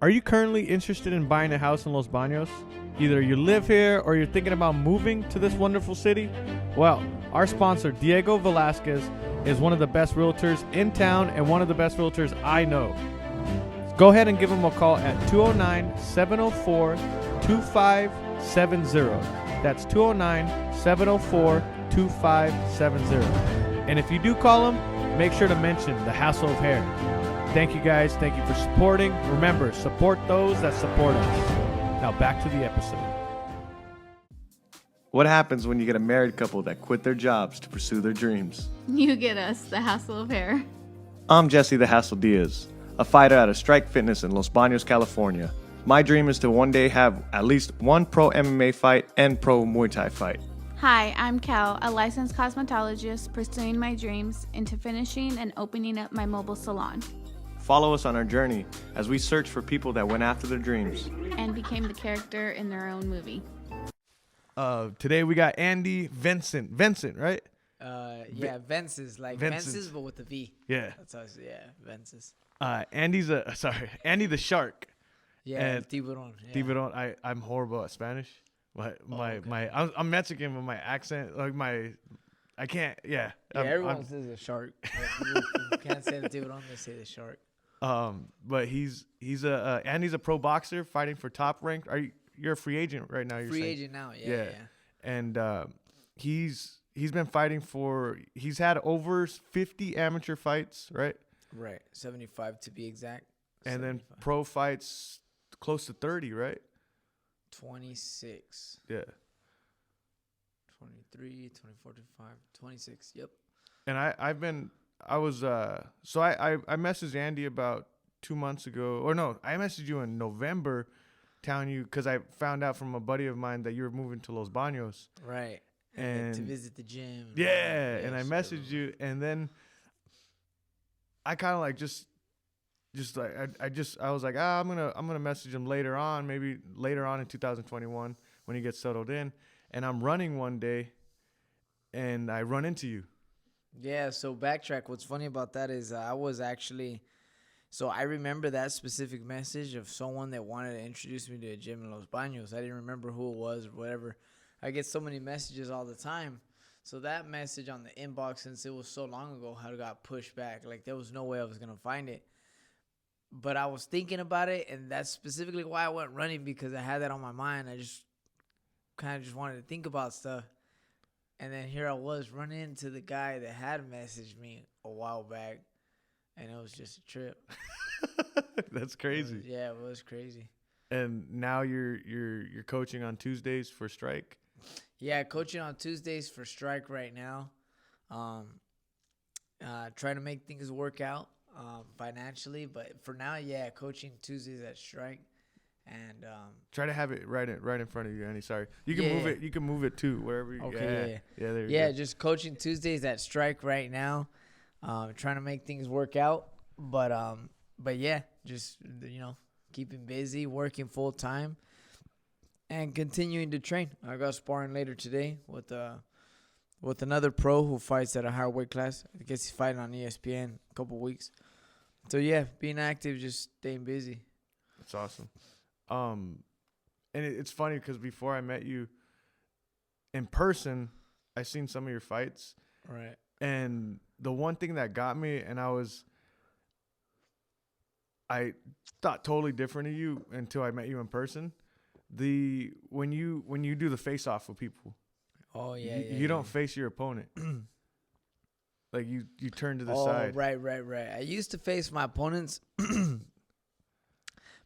Are you currently interested in buying a house in Los Baños? Either you live here or you're thinking about moving to this wonderful city? Well, our sponsor, Diego Velasquez, is one of the best realtors in town and one of the best realtors I know. Go ahead and give him a call at 209-704-2570. That's 209-704-2570. And if you do call him, make sure to mention the hassle of hair. Thank you guys. Thank you for supporting. Remember, support those that support us. Now back to the episode. What happens when you get a married couple that quit their jobs to pursue their dreams? You get us, the hassle of hair. I'm Jesse the Hassle Diaz, a fighter at a Strike Fitness in Los Baños, California. My dream is to one day have at least one pro MMA fight and pro Muay Thai fight. Hi, I'm Cal, a licensed cosmetologist pursuing my dreams into finishing and opening up my mobile salon. Follow us on our journey as we search for people that went after their dreams And became the character in their own movie. Today we got Andy Vincent, right? Vences, like Vences. Vences, but with a V. Yeah. That's how I say, Vences. Andy the Shark. Yeah, And Tiburon. Yeah. Tiburon. I'm horrible at Spanish. I'm Mexican, but my accent, I can't. Yeah. Everyone says a shark. You can't say the Tiburon, they say the shark. But Andy's a pro boxer fighting for top rank. You're a free agent right now? Free agent now, yeah. And he's been fighting he's had over 50 amateur fights, right? Right, 75 to be exact. And 75. then pro fights close to 30, right? 26. Yeah. 23, 24, 25, 26, yep. And I messaged Andy about 2 months ago, or no, I messaged you in November telling you, because I found out from a buddy of mine that you were moving to Los Baños. Right. And to visit the gym. Yeah, and I messaged you, and then I kind of like I was like, I'm gonna message him later on, maybe later on in 2021 when he gets settled in. And I'm running one day, and I run into you. Yeah, so backtrack. What's funny about that is I remember that specific message of someone that wanted to introduce me to a gym in Los Baños. I didn't remember who it was or whatever. I get so many messages all the time. So that message on the inbox, since it was so long ago, had got pushed back. Like, there was no way I was going to find it. But I was thinking about it, and that's specifically why I went running, because I had that on my mind. I just kind of wanted to think about stuff. And then here I was running into the guy that had messaged me a while back, and it was just a trip. That's crazy. It was crazy. And now you're coaching on Tuesdays for Strike? Yeah, coaching on Tuesdays for Strike right now. Trying to make things work out financially, but for now, coaching Tuesdays at Strike. And try to have it right in front of you, Andy. Sorry, you can move it. You can move it too, wherever. Okay. Yeah. There you go. Just coaching Tuesdays at Strike right now. Trying to make things work out, but just keeping busy, working full time, and continuing to train. I got sparring later today with another pro who fights at a higher weight class. I guess he's fighting on ESPN in a couple weeks. So being active, just staying busy. That's awesome. And it's funny because before I met you in person, I seen some of your fights. Right. And the one thing that got me, and I thought totally different of you until I met you in person. When you do the face off with people. Oh yeah. You don't face your opponent. Like you turn to the side. Right. I used to face my opponents.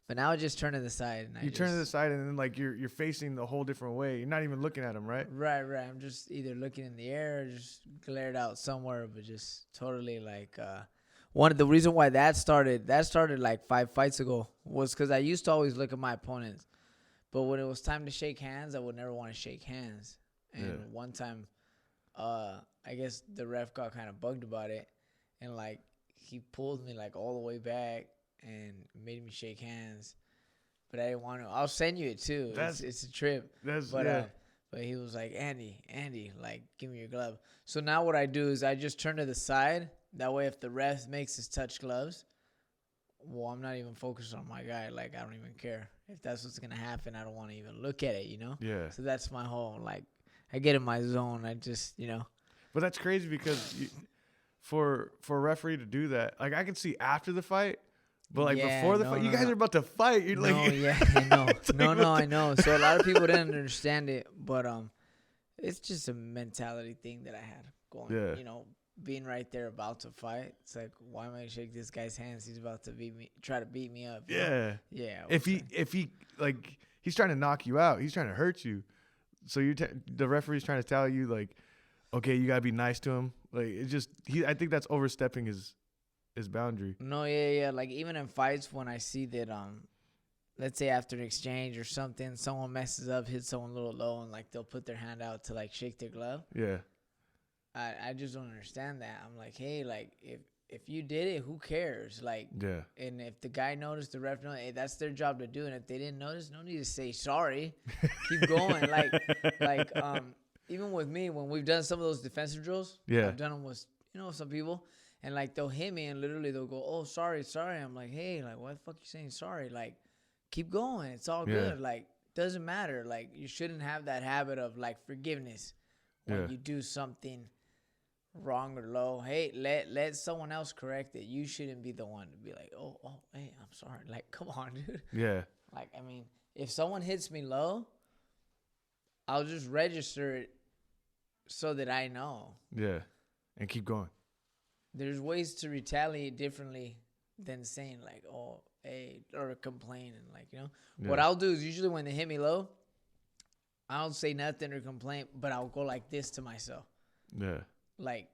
But now I just turn to the side. And turn to the side, and then like you're facing the whole different way. You're not even looking at them, right? Right. I'm just either looking in the air or just glared out somewhere, but just totally like one of the reason why that started like 5 fights ago was because I used to always look at my opponents, but when it was time to shake hands, I would never want to shake hands. And one time, I guess the ref got kind of bugged about it, and like he pulled me like all the way back and made me shake hands, but I didn't want to. I'll send you it too. It's a trip. But he was like, Andy, like, give me your glove. So now what I do is I just turn to the side. That way, if the ref makes us touch gloves, well, I'm not even focused on my guy. Like, I don't even care. If that's what's going to happen, I don't want to even look at it, you know? Yeah. So that's my whole, like, I get in my zone. I just, you know. But that's crazy because for a referee to do that, like I can see after the fight, but like before the fight, you guys are about to fight. You're no, like, yeah, I know. No, I know. So a lot of people didn't understand it, but it's just a mentality thing that I had going. Yeah. You know, being right there about to fight. It's like, why am I gonna shake this guy's hands? He's about to try to beat me up. yeah, yeah. If he like he's trying to knock you out, he's trying to hurt you. So the referee's trying to tell you like, okay, you gotta be nice to him. Like it's just I think that's overstepping his boundary. No, yeah. Like even in fights, when I see that let's say after an exchange or something, someone messes up, hits someone a little low, and like they'll put their hand out to like shake their glove. Yeah. I just don't understand that. I'm like, hey, like if you did it, who cares? Like, yeah. And if the guy noticed, the ref noticed, hey, that's their job to do. And if they didn't notice, no need to say sorry. Keep going. like even with me, when we've done some of those defensive drills, yeah, I've done them with some people, and like they'll hit me and literally they'll go, oh, sorry. I'm like, hey, like why the fuck you saying sorry? Like, keep going. It's all good. Like, doesn't matter. Like, you shouldn't have that habit of like forgiveness when you do something wrong or low. Hey, let someone else correct it. You shouldn't be the one to be like, oh, hey, I'm sorry. Like, come on, dude. Yeah. Like, I mean, if someone hits me low, I'll just register it so that I know. Yeah. And keep going. There's ways to retaliate differently than saying like, oh, hey, or complain. And like, what I'll do is usually when they hit me low, I don't say nothing or complain, but I'll go like this to myself. Yeah. Like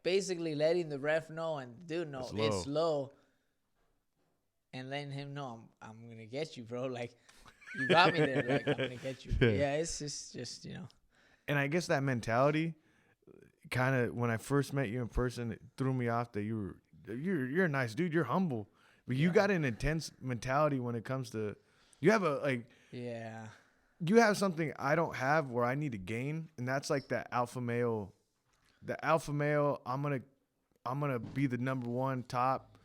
basically letting the ref know and dude know it's low, and letting him know I'm gonna get you, bro. Like, you got me there. Like, I'm gonna get you. Yeah, it's just. And I guess that mentality, kind of when I first met you in person, it threw me off that you're a nice dude. You're humble, but you got an intense mentality when it comes to. You have You have something I don't have where I need to gain, and that's like that alpha male. The alpha male, I'm gonna be the number one top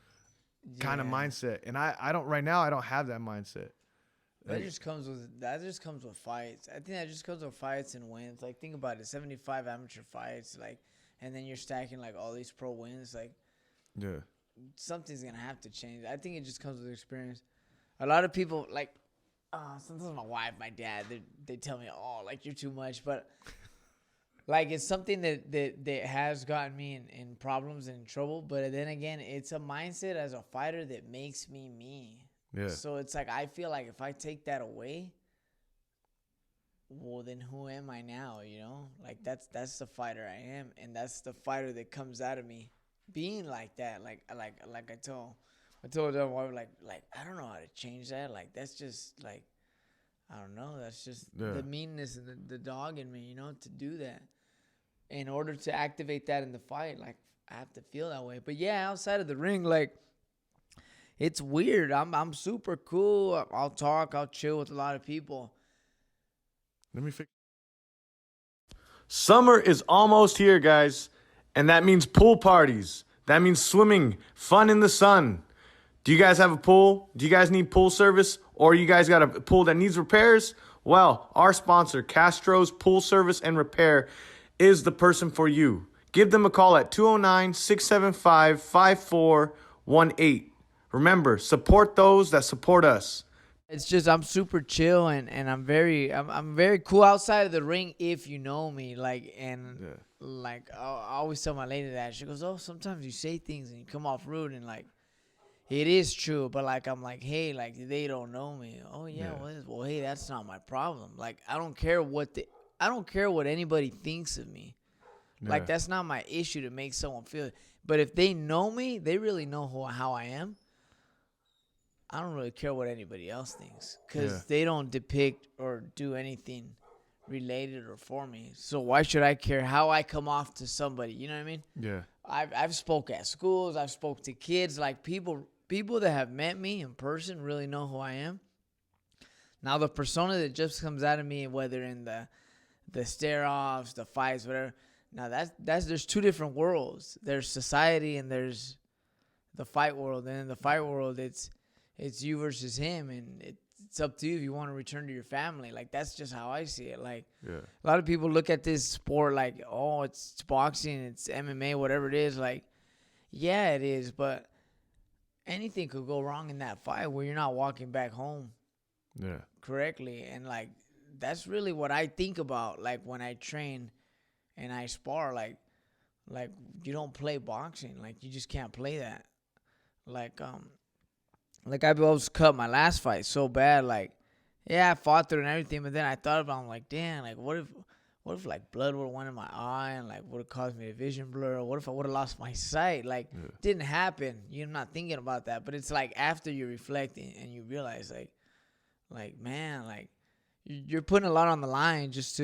kind of mindset, and I don't right now. I don't have that mindset. That just comes with fights. I think that just comes with fights and wins. Like, think about it, 75 amateur fights, like, and then you're stacking like all these pro wins. Like, something's gonna have to change. I think it just comes with experience. A lot of people like, sometimes my wife, my dad, they tell me, oh, like you're too much, but. Like, it's something that has gotten me in problems and in trouble. But then again, it's a mindset as a fighter that makes me me. Yeah. So it's like, I feel like if I take that away, well, then who am I now, Like, that's the fighter I am. And that's the fighter that comes out of me being like that. Like I told them, like, I don't know how to change that. Like, that's just, like, I don't know. That's just the meanness and the dog in me, to do that. In order to activate that in the fight, like, I have to feel that way. But yeah, outside of the ring, like, it's weird. I'm super cool. I'll talk. I'll chill with a lot of people. Let me fix. Summer is almost here, guys, and that means pool parties. That means swimming, fun in the sun. Do you guys have a pool? Do you guys need pool service? Or you guys got a pool that needs repairs? Well, our sponsor, Castro's Pool Service and Repair, is the person for you. Give them a call at 209-675-5418. Remember, support those that support us. It's just I'm super chill and I'm very cool outside of the ring if you know me. Like, and like I always tell my lady that. She goes, oh, sometimes you say things and you come off rude, and like, it is true, but like, I'm like, hey, like, they don't know me. Oh yeah. Well, hey, that's not my problem. Like, I don't care what anybody thinks of me. Like, that's not my issue to make someone feel it. But if they know me, they really know how I am. I don't really care what anybody else thinks, because they don't depict or do anything related or for me. So why should I care how I come off to somebody? You know what I mean? Yeah. I've spoke at schools. I've spoke to kids. Like, people that have met me in person really know who I am. Now, the persona that just comes out of me, whether in the stare-offs, the fights, whatever. Now, there's two different worlds. There's society and there's the fight world. And in the fight world, it's you versus him, and it's up to you if you want to return to your family. Like, that's just how I see it. Like, a lot of people look at this sport like, oh, it's boxing, it's MMA, whatever it is. Like, yeah, it is, but anything could go wrong in that fight where you're not walking back home correctly. And, like, that's really what I think about, like, when I train and I spar. Like you don't play boxing. Like, you just can't play that. Like I was cut my last fight so bad. Like, yeah, I fought through and everything, but then I thought about it, I'm like, damn, like, what if like blood would have went in my eye and like would have caused me a vision blur? Or what if I would have lost my sight? Like, didn't happen. You're not thinking about that, but it's like after you reflect and you realize, like man, like you're putting a lot on the line just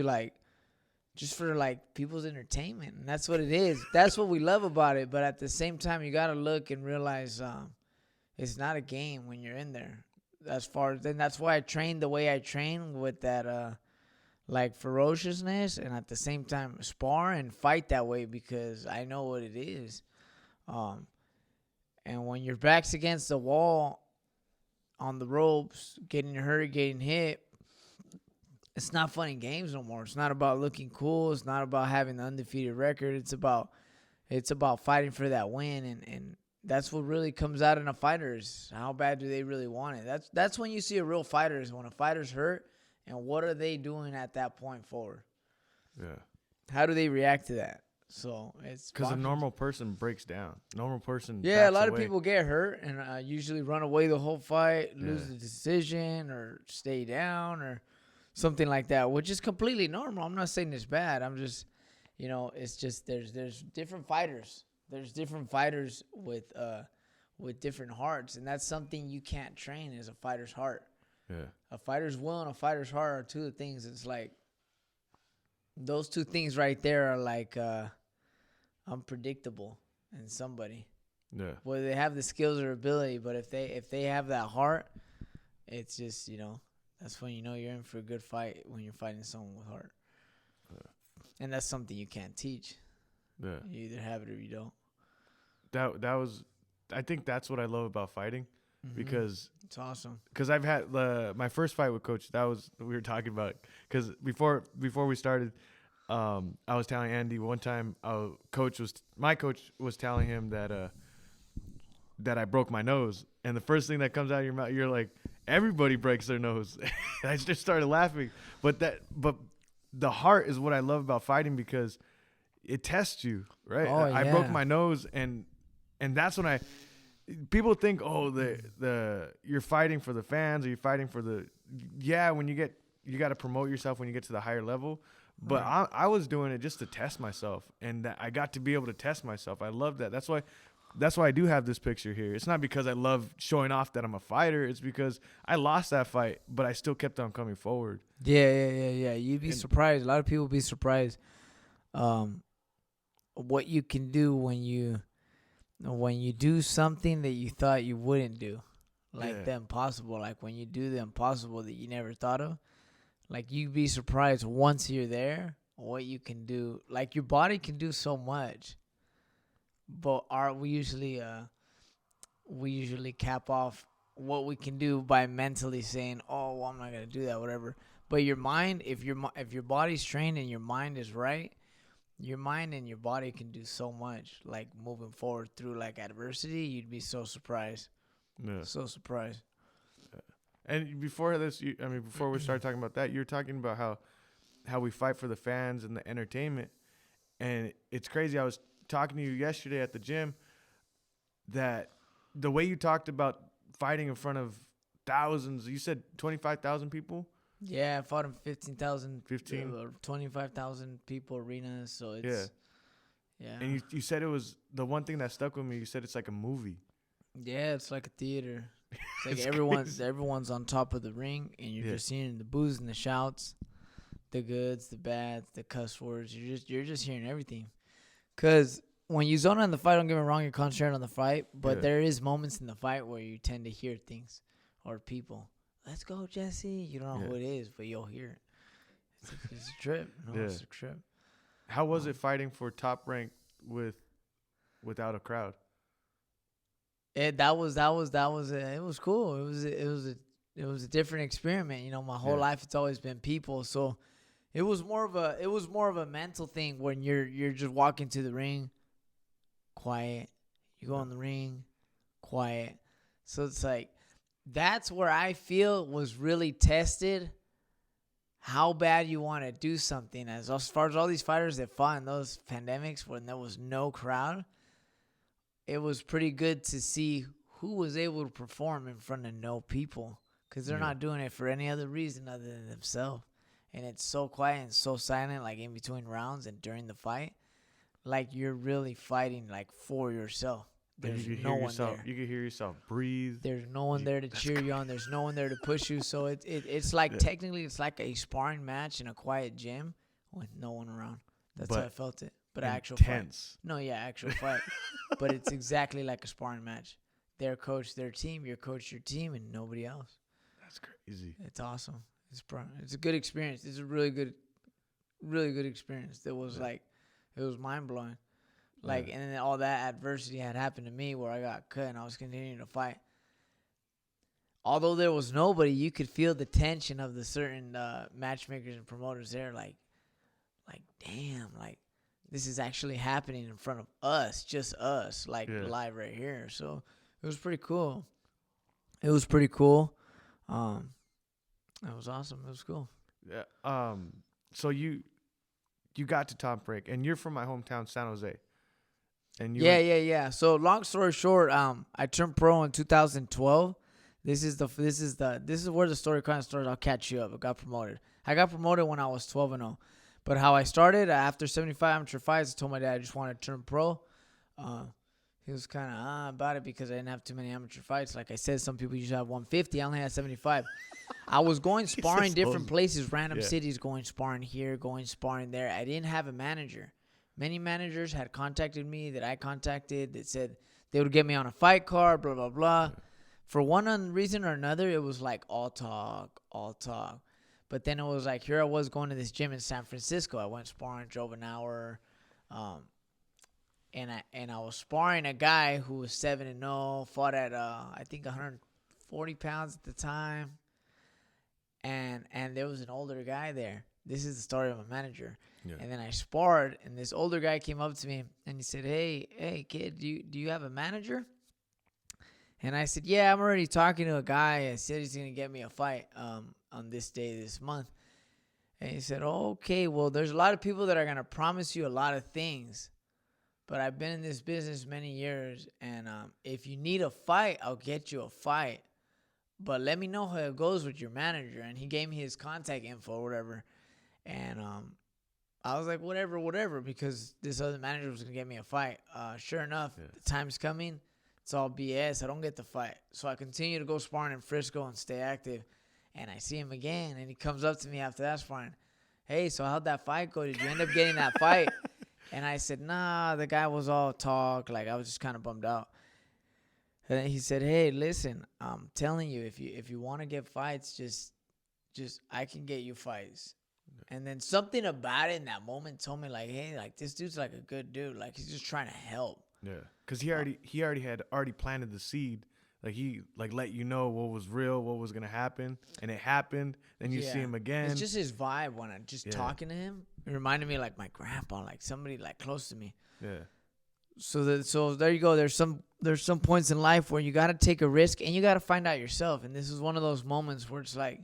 for like people's entertainment, and that's what it is. That's what we love about it. But at the same time, you gotta look and realize it's not a game when you're in there. That's why I train the way I train, with that like ferociousness, and at the same time spar and fight that way, because I know what it is. And when your back's against the wall on the ropes, getting hurt, getting hit, it's not fun and games no more. It's not about looking cool. It's not about having the undefeated record. It's about fighting for that win, and that's what really comes out in a fighter, is how bad do they really want it. That's when you see a real fighter, is when a fighter's hurt, and what are they doing at that point forward? Yeah. How do they react to that? So it's because a normal person breaks down. Normal person. Yeah, a lot of people get hurt and usually run away the whole fight, lose the decision, or stay down, or something like that, which is completely normal. I'm not saying it's bad. I'm just, it's just there's different fighters. There's different fighters with different hearts, and that's something you can't train, is a fighter's heart. Yeah. A fighter's will and a fighter's heart are two of the things. It's like those two things right there are like unpredictable in somebody. Yeah. Whether they have the skills or ability, but if they have that heart, it's just, that's when you're in for a good fight, when you're fighting someone with heart. Yeah. And that's something you can't teach. Yeah. You either have it or you don't. That was, I think that's what I love about fighting, because it's awesome. Because I've had my first fight with Coach. That was, we were talking about, because before we started, I was telling Andy one time, my coach was telling him that I broke my nose, and the first thing that comes out of your mouth, you're like, everybody breaks their nose. And I just started laughing. But the heart is what I love about fighting, because it tests you, right? Oh, I broke my nose, and that's when people think, oh, you're fighting for the fans, or you're fighting for when you got to promote yourself when you get to the higher level. But right. I was doing it just to test myself, and I got to be able to test myself. I love that. That's why I do have this picture here. It's not because I love showing off that I'm a fighter. It's because I lost that fight, but I still kept on coming forward. Yeah. You'd be surprised. A lot of people would be surprised what you can do when you do something that you thought you wouldn't do. Like the impossible. Like when you do the impossible that you never thought of. Like, you'd be surprised once you're there what you can do. Like, your body can do so much. But we usually cap off what we can do by mentally saying, "Oh, well, I'm not gonna do that," whatever. But your mind, if your body's trained and your mind is right, your mind and your body can do so much. Like, moving forward through like adversity, you'd be so surprised. Yeah. So surprised. And before this, before we start talking about that, you were talking about how we fight for the fans and the entertainment, and it's crazy. I was talking to you yesterday at the gym, that the way you talked about fighting in front of thousands, you said 25,000 people? Yeah, I fought in 15,000 or 25,000 people arenas, so it's yeah. And you said it was the one thing that stuck with me. You said it's like a movie. Yeah, it's like a theater. It's like everyone's on top of the ring, and you're just hearing the boos and the shouts, the goods, the bads, the cuss words. You're just hearing everything. Cause when you zone on the fight, don't get me wrong, you're concentrating on the fight, but there is moments in the fight where you tend to hear things or people. Let's go, Jesse. You don't know who it is, but you'll hear it. It's a trip. It's a trip. How was it fighting for top rank without a crowd? It was cool. It was a different experiment. You know, my whole life it's always been people, so it was more of a mental thing when you're just walking to the ring, quiet. You go in the ring, quiet. So it's like that's where I feel was really tested. How bad you want to do something. As far as all these fighters that fought in those pandemics when there was no crowd, it was pretty good to see who was able to perform in front of no people, because they're not doing it for any other reason other than themselves. And it's so quiet and so silent, like in between rounds and during the fight, like you're really fighting like for yourself. There's no one there. You can hear yourself breathe. There's no one there to cheer you on. There's no one there to push you. So it's like technically it's like a sparring match in a quiet gym with no one around. That's how I felt it. But actual fight. No, yeah, actual fight. But it's exactly like a sparring match. Their coach, their team, your coach, your team, and nobody else. That's crazy. It's awesome. It's a good experience. It's a really good experience. It was mind blowing. Like, and then all that adversity had happened to me where I got cut and I was continuing to fight. Although there was nobody, you could feel the tension of the certain matchmakers and promoters there. Like, damn, like this is actually happening in front of us, just us, like live right here. So it was pretty cool. It was awesome. It was cool. Yeah. So you got to Top Rank, and you're from my hometown, San Jose. And yeah. So long story short, I turned pro in 2012. This is where the story kind of starts. I'll catch you up. I got promoted when I was 12-0. But how I started after 75 amateur fights, I told my dad I just wanted to turn pro. He was kind of about it because I didn't have too many amateur fights. Like I said, some people usually have 150. I only had 75. I was going sparring different places, random cities, going sparring here, going sparring there. I didn't have a manager. Many managers had contacted me that I contacted that said they would get me on a fight card, blah, blah, blah. For one reason or another, it was like all talk. But then it was like, here I was going to this gym in San Francisco. I went sparring, drove an hour. And I was sparring a guy who was 7-0, fought at, I think, 140 pounds at the time. And there was an older guy there. This is the story of my manager. Yeah. And then I sparred, and this older guy came up to me, and he said, hey, kid, do you have a manager? And I said, yeah, I'm already talking to a guy. I said he's going to get me a fight on this day, this month. And he said, okay, well, there's a lot of people that are going to promise you a lot of things. But I've been in this business many years, and if you need a fight, I'll get you a fight. But let me know how it goes with your manager. And he gave me his contact info or whatever. And I was like, whatever, because this other manager was going to get me a fight. Sure enough, the time's coming. It's all BS. I don't get the fight. So I continue to go sparring in Frisco and stay active. And I see him again, and he comes up to me after that sparring. Hey, so how'd that fight go? Did you end up getting that fight? And I said, nah, the guy was all talk. Like, I was just kind of bummed out. And then he said, hey, listen, I'm telling you, if you want to get fights, just I can get you fights. And then something about it in that moment told me, like, hey, like, this dude's like a good dude. Like, he's just trying to help. Yeah, because he already planted the seed. Like, he let you know what was real, what was gonna happen, and it happened. Then you see him again. It's just his vibe when I'm just talking to him. It reminded me of, like, my grandpa, like somebody like close to me. Yeah. So there you go. There's some points in life where you got to take a risk and you got to find out yourself. And this is one of those moments where it's like,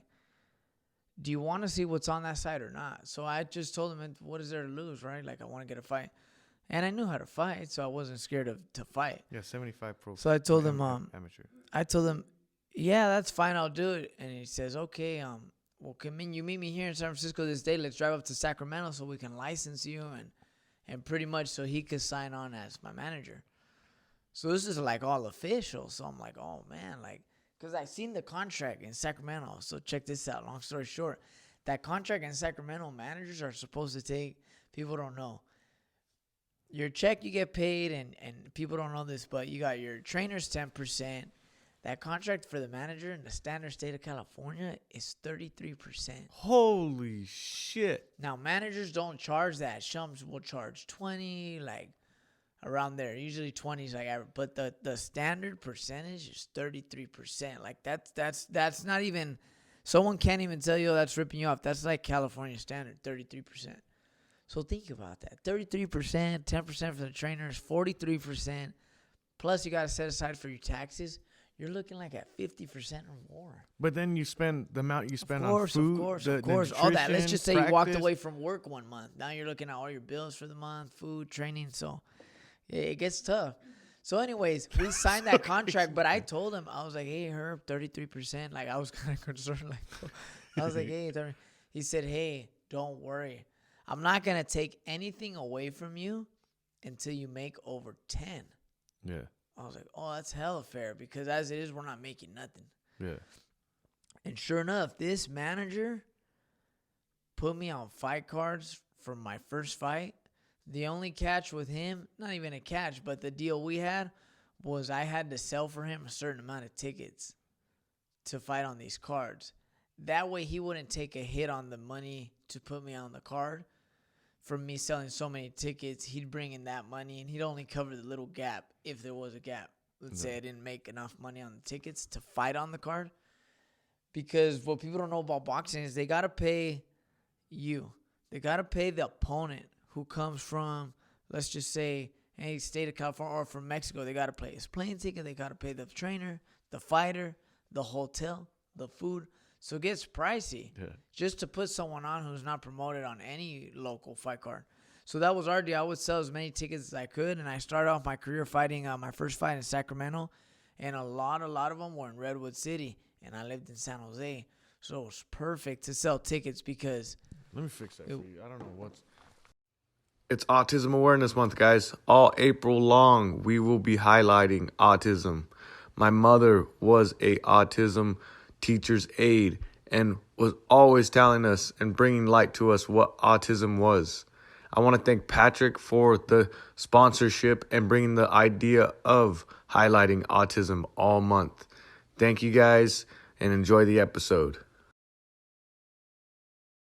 do you want to see what's on that side or not? So I just told him, what is there to lose, right? Like, I want to get a fight. And I knew how to fight, so I wasn't scared to fight. Yeah, 75 pro. So I told him, amateur. I told him, yeah, that's fine, I'll do it. And he says, okay, well, come in, you meet me here in San Francisco this day. Let's drive up to Sacramento so we can license you and pretty much so he could sign on as my manager. So this is like all official. So I'm like, oh man, like, because I seen the contract in Sacramento. So check this out. Long story short, that contract in Sacramento, managers are supposed to take, people don't know. Your check, you get paid, and people don't know this, but you got your trainers 10%. That contract for the manager in the standard state of California is 33%. Holy shit. Now, managers don't charge that. Some will charge 20, like around there. Usually 20 is like average, but the standard percentage is 33%. Like that's not even. Someone can't even tell you that's ripping you off. That's like California standard, 33%. So think about that. 33%, 10% for the trainers, 43%. Plus you got to set aside for your taxes. You're looking like at 50% or more. But then you spend the amount you spend on food. Of course. All that. Let's just say you walked practice. away from work 1 month. Now you're looking at all your bills for the month, food, training. So it gets tough. So anyways, we signed that contract, but I told him, I was like, hey, Herb, 33%. Like, I was kind of concerned. Like, I was like, hey, 30. He said, hey, don't worry. I'm not going to take anything away from you until you make over 10. Yeah. I was like, oh, that's hella fair because as it is, we're not making nothing. Yeah. And sure enough, this manager put me on fight cards for my first fight. The only catch with him, not even a catch, but the deal we had was I had to sell for him a certain amount of tickets to fight on these cards. That way he wouldn't take a hit on the money to put me on the card. From me selling so many tickets, he'd bring in that money, and he'd only cover the little gap if there was a gap. Let's say I didn't make enough money on the tickets to fight on the card. Because what people don't know about boxing is they got to pay you. They got to pay the opponent who comes from, let's just say, any state of California or from Mexico. They got to pay his plane ticket. They got to pay the trainer, the fighter, the hotel, the food. So it gets pricey just to put someone on who's not promoted on any local fight card. So that was our deal. I would sell as many tickets as I could, and I started off my career fighting my first fight in Sacramento, and a lot of them were in Redwood City, and I lived in San Jose. So it was perfect to sell tickets because... Let me fix that for you. I don't know what's... It's Autism Awareness Month, guys. All April long, we will be highlighting autism. My mother was a autism teacher's aide and was always telling us and bringing light to us what autism was. I want to thank Patrick for the sponsorship and bringing the idea of highlighting autism all month. Thank you guys and enjoy the episode.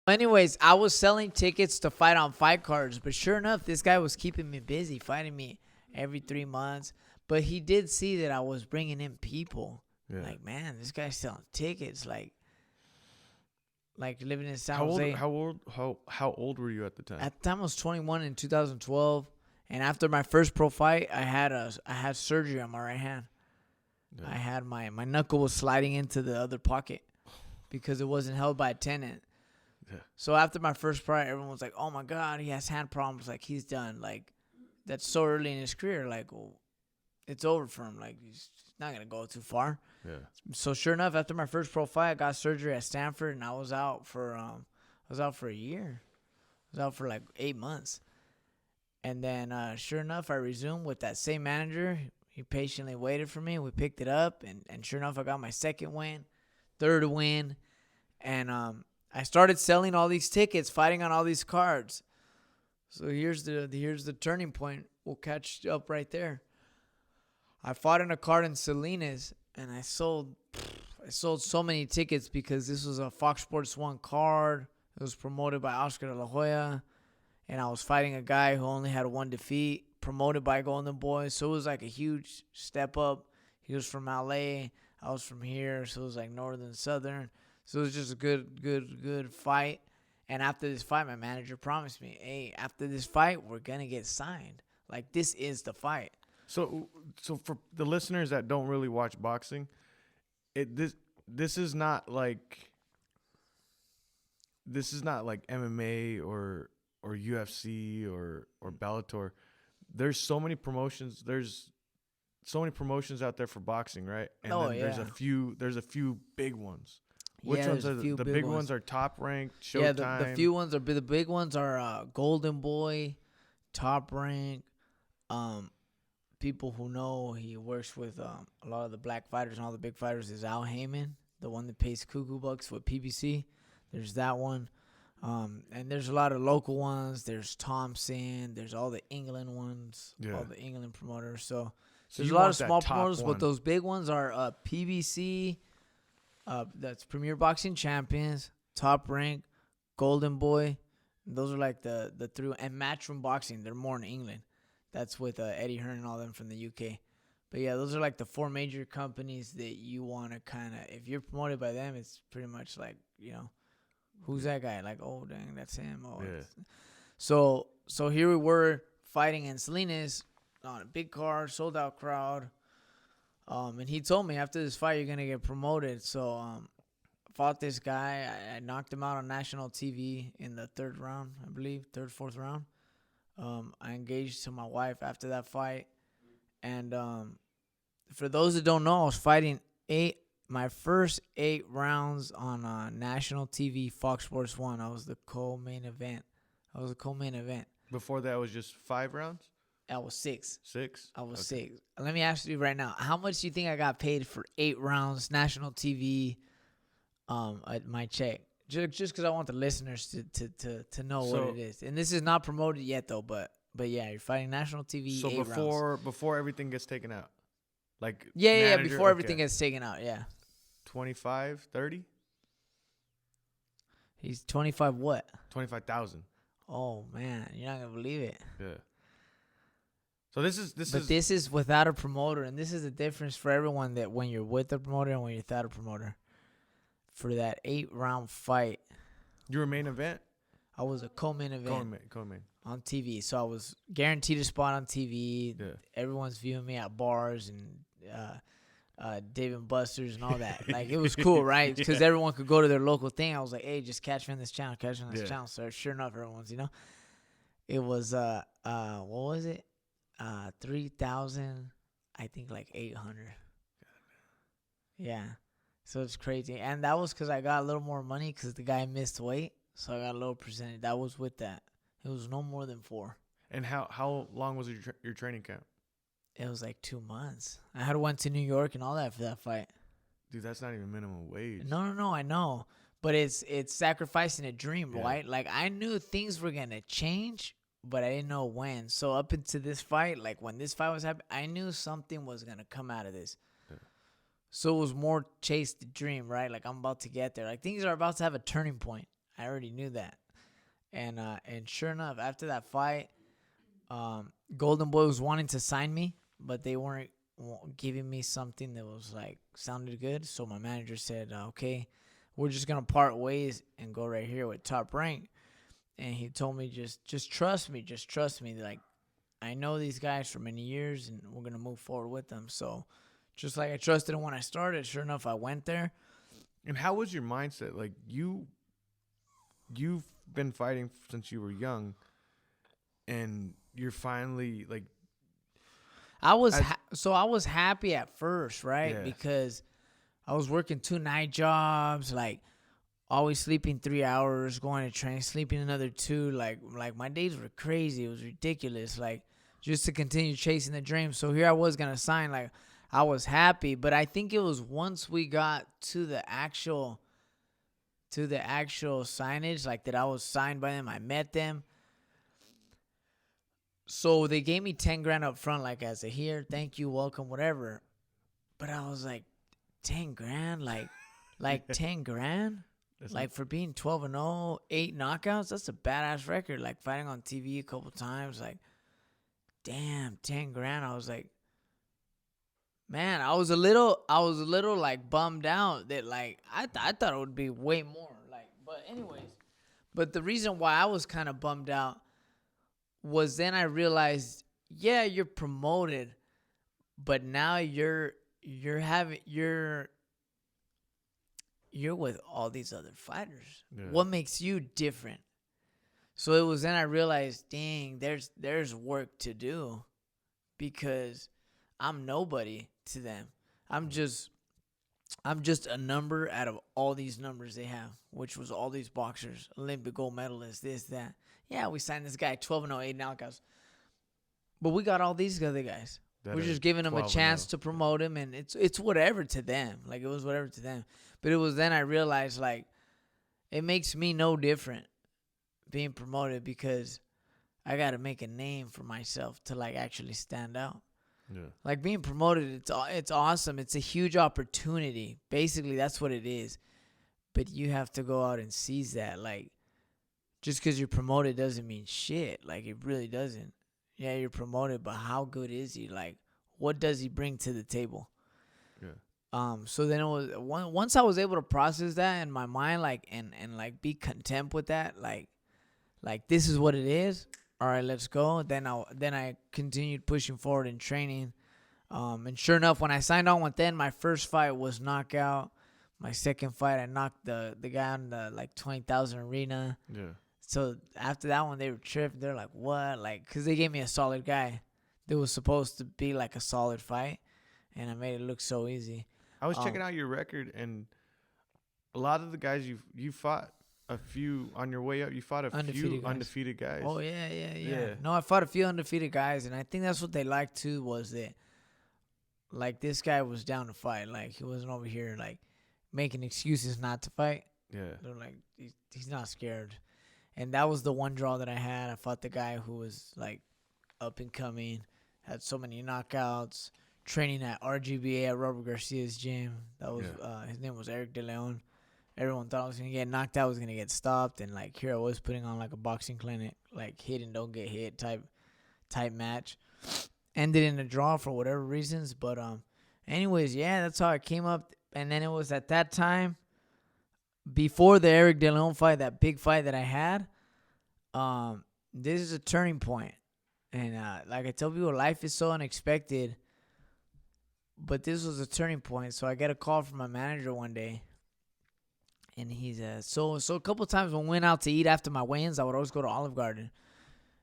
Anyways, I was selling tickets to fight on fight cards, but sure enough, this guy was keeping me busy, fighting me every 3 months. But he did see that I was bringing in people. Yeah. Like, man, this guy's selling tickets. Like living in San Jose. How old were you at the time? At the time, I was 21 in 2012. And after my first pro fight, I had surgery on my right hand. Yeah. I had my knuckle was sliding into the other pocket because it wasn't held by a tendon. Yeah. So after my first fight, everyone was like, "Oh my God, he has hand problems. Like he's done. Like that's so early in his career. Like, well, it's over for him. Like he's not gonna go too far." Yeah. So sure enough, after my first pro fight, I got surgery at Stanford, and I was out for a year. I was out for like 8 months, and then sure enough, I resumed with that same manager. He patiently waited for me. We picked it up, and sure enough, I got my second win, third win, and I started selling all these tickets, fighting on all these cards. So here's the turning point. We'll catch up right there. I fought in a card in Salinas, and I sold so many tickets because this was a Fox Sports 1 card. It was promoted by Oscar de la Hoya, and I was fighting a guy who only had one defeat, promoted by Golden Boy. So it was like a huge step up. He was from LA. I was from here, so it was like northern, southern. So it was just a good fight. And after this fight, my manager promised me, hey, after this fight, we're going to get signed. Like, this is the fight. So for the listeners that don't really watch boxing, this is not like MMA or UFC or Bellator. There's so many promotions. There's so many promotions out there for boxing, right? And there's a few big ones. Which ones are the big ones? Are Top Rank, Showtime? Yeah, the few ones are the big ones are Golden Boy, Top Rank. People who know he works with a lot of the black fighters and all the big fighters is Al Heyman, the one that pays cuckoo bucks with PBC. There's that one. And there's a lot of local ones. There's Thompson. There's all the England ones, all the England promoters. So there's a lot of small promoters, but those big ones are PBC. That's Premier Boxing Champions, Top Rank, Golden Boy. Those are like the three, and Matchroom Boxing. They're more in England. That's with Eddie Hearn and all them from the UK. But yeah, those are like the 4 major companies that you want to kind of, if you're promoted by them, it's pretty much like, who's that guy? Like, oh, dang, that's him. Oh, Yeah. So here we were fighting in Salinas on a big car, sold out crowd. And he told me after this fight, you're going to get promoted. So, fought this guy. I knocked him out on national TV in the 3rd round, I believe, 3rd, 4th round. I engaged to my wife after that fight. And for those that don't know, I was fighting my first 8 rounds on national TV, Fox Sports 1. I was the co-main event. Before that was just 5 rounds? I was 6. 6? I was 6. Let me ask you right now, how much do you think I got paid for 8 rounds, national TV, at my check? Just because I want the listeners to know what it is. And this is not promoted yet, though, but yeah, you're fighting national TV. So 8 rounds. before everything gets taken out, like Yeah, manager, before everything gets taken out, yeah. 25, 30, He's 25 what? 25,000. Oh man, you're not gonna believe it. Yeah. So this is without a promoter, and this is the difference for everyone, that when you're with a promoter and when you're without a promoter. For that 8-round fight, you were main event. I was a co-main event. Co-main. On TV, so I was guaranteed a spot on TV. Yeah. Everyone's viewing me at bars and Dave and Buster's and all that. Like, it was cool, right? Because everyone could go to their local thing. I was like, hey, just catch me on this channel, channel. So sure enough, everyone's, it was what was it? 3,000, I think, like 800. Yeah, so it's crazy, and that was because I got a little more money because the guy missed weight, so I got a little percentage. That was with that. It was no more than 4. And how long was your training camp? It was like 2 months. I had went to New York and all that for that fight. Dude, that's not even minimum wage. No, I know. But it's sacrificing a dream, right? Like, I knew things were going to change, but I didn't know when. So up into this fight, like when this fight was happening, I knew something was going to come out of this. Yeah. So it was more chase the dream, right? Like, I'm about to get there. Like, things are about to have a turning point. I already knew that. And sure enough, after that fight, Golden Boy was wanting to sign me, but they weren't giving me something that was like sounded good. So my manager said, okay, we're just going to part ways and go right here with Top Rank. And he told me, just trust me. Just trust me. Like, I know these guys for many years, and we're going to move forward with them. So just like I trusted him when I started, sure enough, I went there. And how was your mindset? Like, you've been fighting since you were young, and you're finally, like... I was happy at first, right? Yeah. Because I was working 2 night jobs, like always sleeping 3 hours, going to train, sleeping another 2. Like my days were crazy. It was ridiculous. Like, just to continue chasing the dream. So here I was gonna sign. Like, I was happy, but I think it was once we got to the actual signage, like that I was signed by them. I met them. So they gave me 10 grand up front, like as a here, thank you, welcome, whatever. But I was like, 10 grand? Like 10 grand? Like for being 12-0, 8 knockouts? That's a badass record. Like fighting on TV a couple times, like, damn, 10 grand. I was like, man, I was a little like bummed out that like, I thought it would be way more. Like, but anyways, but the reason why I was kind of bummed out was then I realized, yeah, you're promoted, but now you're with all these other fighters. Yeah. What makes you different? So it was then I realized, dang, there's work to do, because I'm nobody to them. I'm just a number out of all these numbers they have, which was all these boxers, Olympic gold medalists, this, that. Yeah, we signed this guy 12-0, 8 knockouts. But we got all these other guys. We're just giving them a chance to promote him, and it's whatever to them. Like, it was whatever to them. But it was then I realized, like, it makes me no different being promoted, because I got to make a name for myself to, like, actually stand out. Yeah. Like, being promoted, it's awesome. It's a huge opportunity. Basically, that's what it is. But you have to go out and seize that. Like, just because you're promoted doesn't mean shit. Like, it really doesn't. yeah, you're promoted, but how good is he? Like, what does he bring to the table? Yeah. So then it was once I was able to process that in my mind, like, and like be content with that, like this is what it is. All right, let's go. Then I continued pushing forward in training. And sure enough, when I signed on with them, my first fight was knockout. My second fight, I knocked the guy on the like 20,000 arena. Yeah. So after that one, they were tripping. They're like, what? Like, because they gave me a solid guy. That was supposed to be like a solid fight. And I made it look so easy. I was checking out your record, and a lot of the guys you fought a few on your way up. You fought a few undefeated guys. Oh, yeah. No, I fought a few undefeated guys, and I think that's what they liked, too, was that, like, this guy was down to fight. Like, he wasn't over here, like, making excuses not to fight. Yeah. They're like, he's not scared. And that was the one draw that I had. I fought the guy who was, like, up and coming, had so many knockouts, training at RGBA at Robert Garcia's gym. That was his name was Eric De Leon. Everyone thought I was gonna get knocked out, was gonna get stopped, and like here I was putting on like a boxing clinic, like hit and don't get hit type match. Ended in a draw for whatever reasons, but anyways, yeah, that's how I came up. And then it was at that time, before the Eric De Leon fight, that big fight that I had. This is a turning point, and like I tell people, life is so unexpected. But this was a turning point. So I get a call from my manager one day. And he's so a couple of times when we went out to eat after my weigh-ins, I would always go to Olive Garden.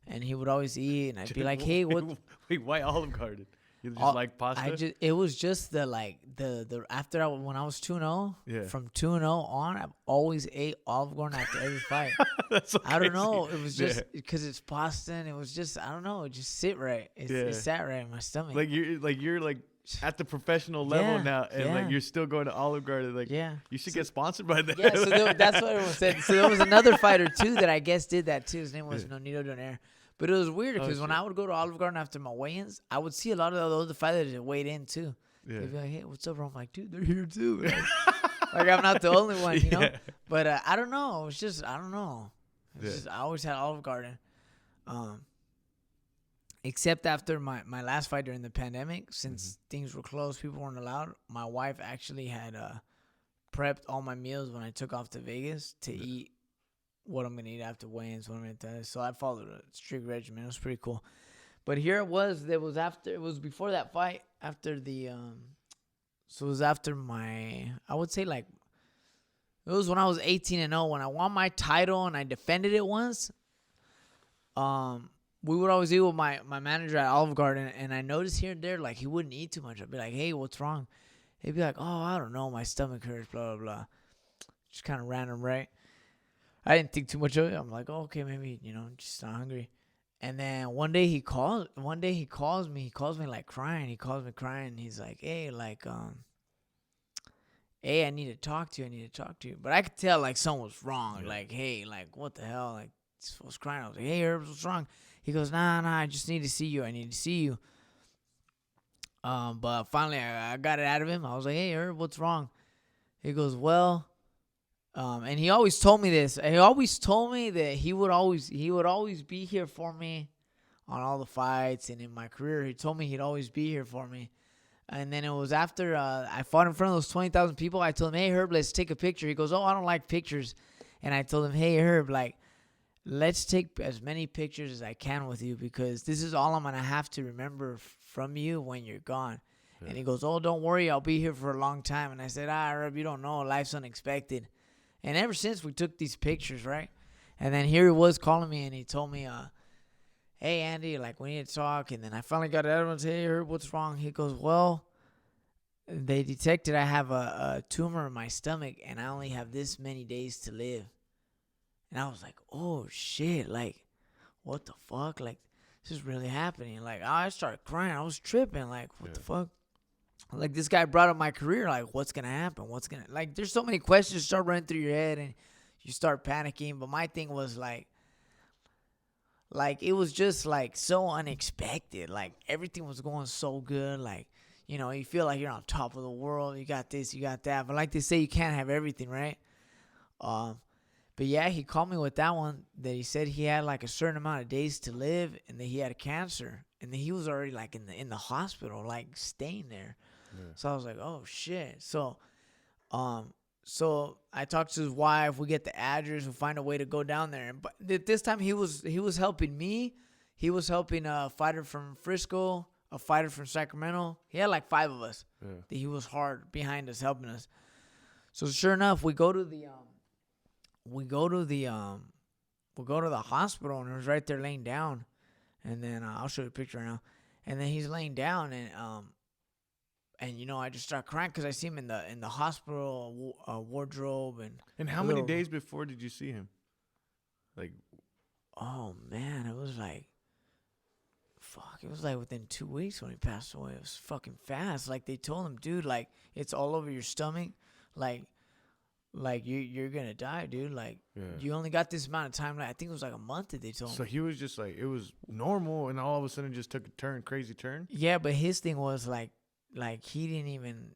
And he would always eat. And I'd be like, hey, what? Wait, why Olive Garden? You just like pasta? It was just the after when I was 2-0, from 2-0 on, I've always ate Olive Garden after every fight. That's so I don't crazy. know. It was just because it's pasta, and it was just, I don't know, it just sit right. It sat right in my stomach. Like you're like at the professional level now, and like you're still going to Olive Garden. Like, you should get sponsored by that. Yeah, so that's what everyone said. So there was another fighter too that I guess did that too. His name was Nonito Donaire. But it was weird because when I would go to Olive Garden after my weigh-ins, I would see a lot of the other fighters that weighed in too. Yeah. They'd be like, hey, what's up, bro? I'm like, dude, they're here too. Like I'm not the only one, you know? Yeah. But I don't know. It was just, I don't know. Just, I always had Olive Garden. Except after my last fight during the pandemic, since things were closed, people weren't allowed. My wife actually had prepped all my meals when I took off to Vegas to eat what I'm going to eat after weigh-ins, what I'm going to do. So I followed a strict regimen. It was pretty cool. But here it was. It was before that fight, after the, so it was after I would say like, it was when I was 18-0, when I won my title and I defended it once. We would always eat with my manager at Olive Garden, and I noticed here and there, like, he wouldn't eat too much. I'd be like, hey, what's wrong? He'd be like, oh, I don't know, my stomach hurts, blah, blah, blah. Just kind of random, right? I didn't think too much of it. I'm like, oh, okay, maybe, just not hungry. And then one day he calls me. He calls me like crying. He calls me crying. He's like, hey, like, hey, I need to talk to you. But I could tell like something was wrong. Yeah. Like, hey, like, what the hell? Like, I was crying. I was like, hey, Herbs, what's wrong? He goes, nah, I just need to see you. I need to see you. But finally I got it out of him. I was like, hey, Herb, what's wrong? He goes, well, and he always told me this. He always told me that he would always be here for me on all the fights and in my career. He told me he'd always be here for me. And then it was after I fought in front of those 20,000 people. I told him, hey, Herb, let's take a picture. He goes, oh, I don't like pictures. And I told him, hey, Herb, like, let's take as many pictures as I can with you, because this is all I'm going to have to remember from you when you're gone. Yeah. And he goes, oh, don't worry, I'll be here for a long time. And I said, Herb, you don't know. Life's unexpected. And ever since we took these pictures, right? And then here he was calling me, and he told me, hey, Andy, like, we need to talk. And then I finally got it out and said, hey, Herb, what's wrong? He goes, well, they detected I have a tumor in my stomach, and I only have this many days to live. And I was like, oh, shit, like, what the fuck? Like, this is really happening. Like, I started crying. I was tripping. Like, what the fuck? Like, this guy brought up my career. Like, what's going to happen? Like, there's so many questions start running through your head, and you start panicking. But my thing was, like, it was just, like, so unexpected. Like, everything was going so good. Like, you feel like you're on top of the world. You got this, you got that. But like they say, you can't have everything, right? But yeah, he called me with that one, that he said he had like a certain amount of days to live, and that he had cancer, and that he was already like in the hospital, like staying there. Yeah. So I was like, oh shit. So I talked to his wife. We get the address. We'll find a way to go down there. But this time he was helping me. He was helping a fighter from Frisco, a fighter from Sacramento. He had like 5 of us. Yeah. That he was hard behind us, helping us. So sure enough, we go to the hospital, and it was right there laying down. And then I'll show you a picture now. And then he's laying down, and you know, I just start crying because I see him in the hospital wardrobe. And how many days before did you see him? Like, oh man, it was like within 2 weeks when he passed away. It was fucking fast. Like, they told him, dude, like, it's all over your stomach. Like you're gonna die, dude. Like, you only got this amount of time. Like, I think it was like a month that they told him. So he was just like, it was normal, and all of a sudden just took a crazy turn. Yeah, but his thing was like he didn't even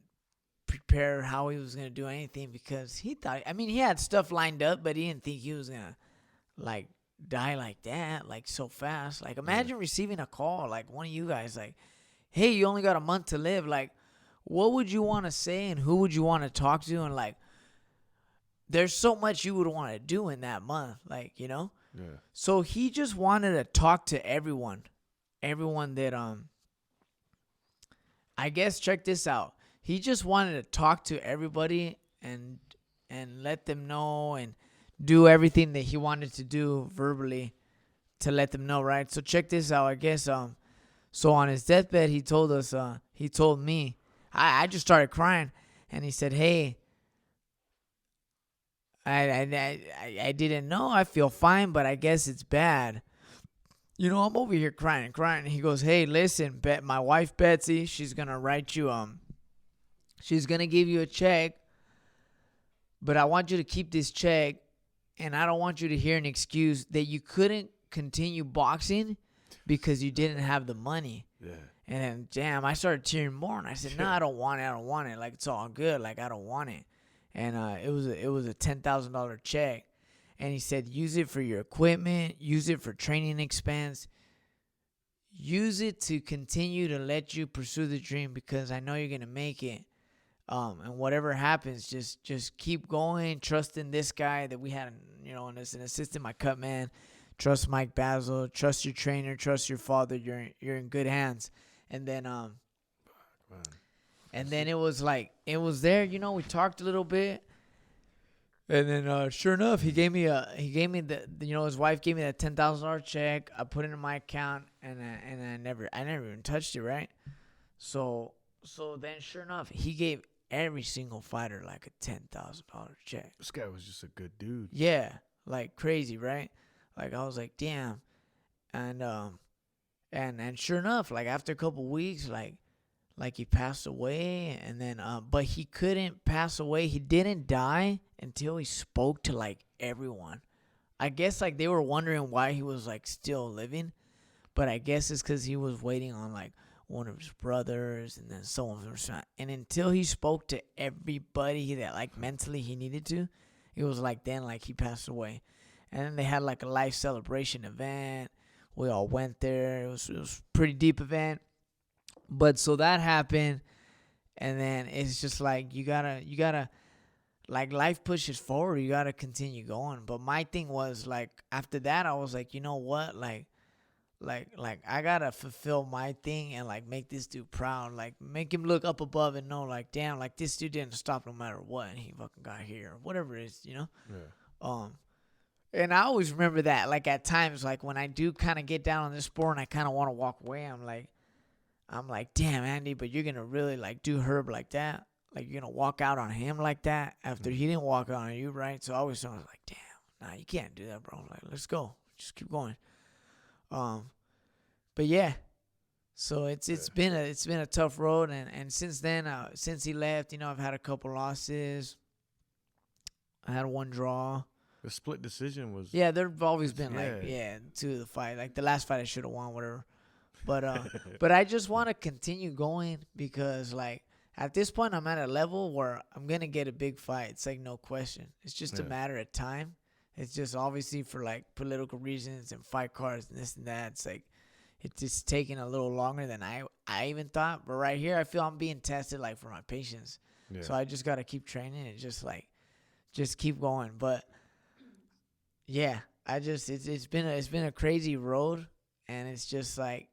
prepare how he was gonna do anything, because he thought, I mean, he had stuff lined up, but he didn't think he was gonna like die like that, like so fast. Like, imagine receiving a call, like one of you guys, like, hey, you only got a month to live. Like, what would you want to say, and who would you want to talk to? And like, there's so much you would want to do in that month, like, you know? Yeah. So he just wanted to talk to everyone that, I guess, check this out. He just wanted to talk to everybody and let them know, and do everything that he wanted to do verbally to let them know, right? So check this out. I guess, so on his deathbed, he told me, I just started crying, and he said, hey, I didn't know. I feel fine, but I guess it's bad. You know, I'm over here crying. And he goes, hey, listen, my wife, Betsy, she's going to write you, she's going to give you a check, but I want you to keep this check, and I don't want you to hear an excuse that you couldn't continue boxing because you didn't have the money. Yeah. And then, damn, I started tearing more, and I said, no, I don't want it. Like, it's all good. Like, I don't want it. And it was a $10,000 check. And he said, use it for your equipment, use it for training expense, use it to continue to let you pursue the dream, because I know you're going to make it. And whatever happens, just keep going, trust in this guy that we had, you know, and as an assistant, my cut man. Trust Mike Basil, trust your trainer, trust your father. You're in good hands. And then then it was like, it was there, you know, we talked a little bit. And then, sure enough, he gave me his wife gave me that $10,000 check. I put it in my account, and I never even touched it, right? So then, sure enough, he gave every single fighter like a $10,000 check. This guy was just a good dude. Yeah, like crazy, right? Like, I was like, damn. And sure enough, like after a couple weeks, like he passed away, and then but he couldn't pass away. He didn't die until he spoke to like everyone. I guess like they were wondering why he was like still living, but I guess it's because he was waiting on like one of his brothers, and then someone from, and until he spoke to everybody that like mentally he needed to, it was like then like he passed away. And then they had like a life celebration event. We all went there. It was a pretty deep event. But so that happened, and then it's just like you gotta like, life pushes forward. You gotta continue going. But my thing was like, after that, I was like, you know what, like I gotta fulfill my thing and like make this dude proud, like make him look up above and know like, damn, like this dude didn't stop no matter what, and he fucking got here, or whatever it is, you know. Yeah. And I always remember that, like at times, like when I do kind of get down on this sport and I kind of want to walk away, I'm like, damn, Andy, but you're going to really, like, do Herb like that? Like, you're going to walk out on him like that after he didn't walk out on you, right? So I always was like, damn, nah, you can't do that, bro. Like, let's go. Just keep going. But, yeah. So it's been a tough road. And since then, since he left, you know, I've had a couple losses. I had one draw. The split decision was... Yeah, there've always been, to the fight. Like, the last fight I should have won, whatever. But I just want to continue going, because like at this point I'm at a level where I'm gonna get a big fight. It's like no question. It's just a matter of time. It's just obviously for like political reasons and fight cards and this and that. It's like it's just taking a little longer than I even thought. But right here, I feel I'm being tested like for my patience. Yeah. So I just gotta keep training and just keep going. But yeah, it's been a crazy road, and it's just like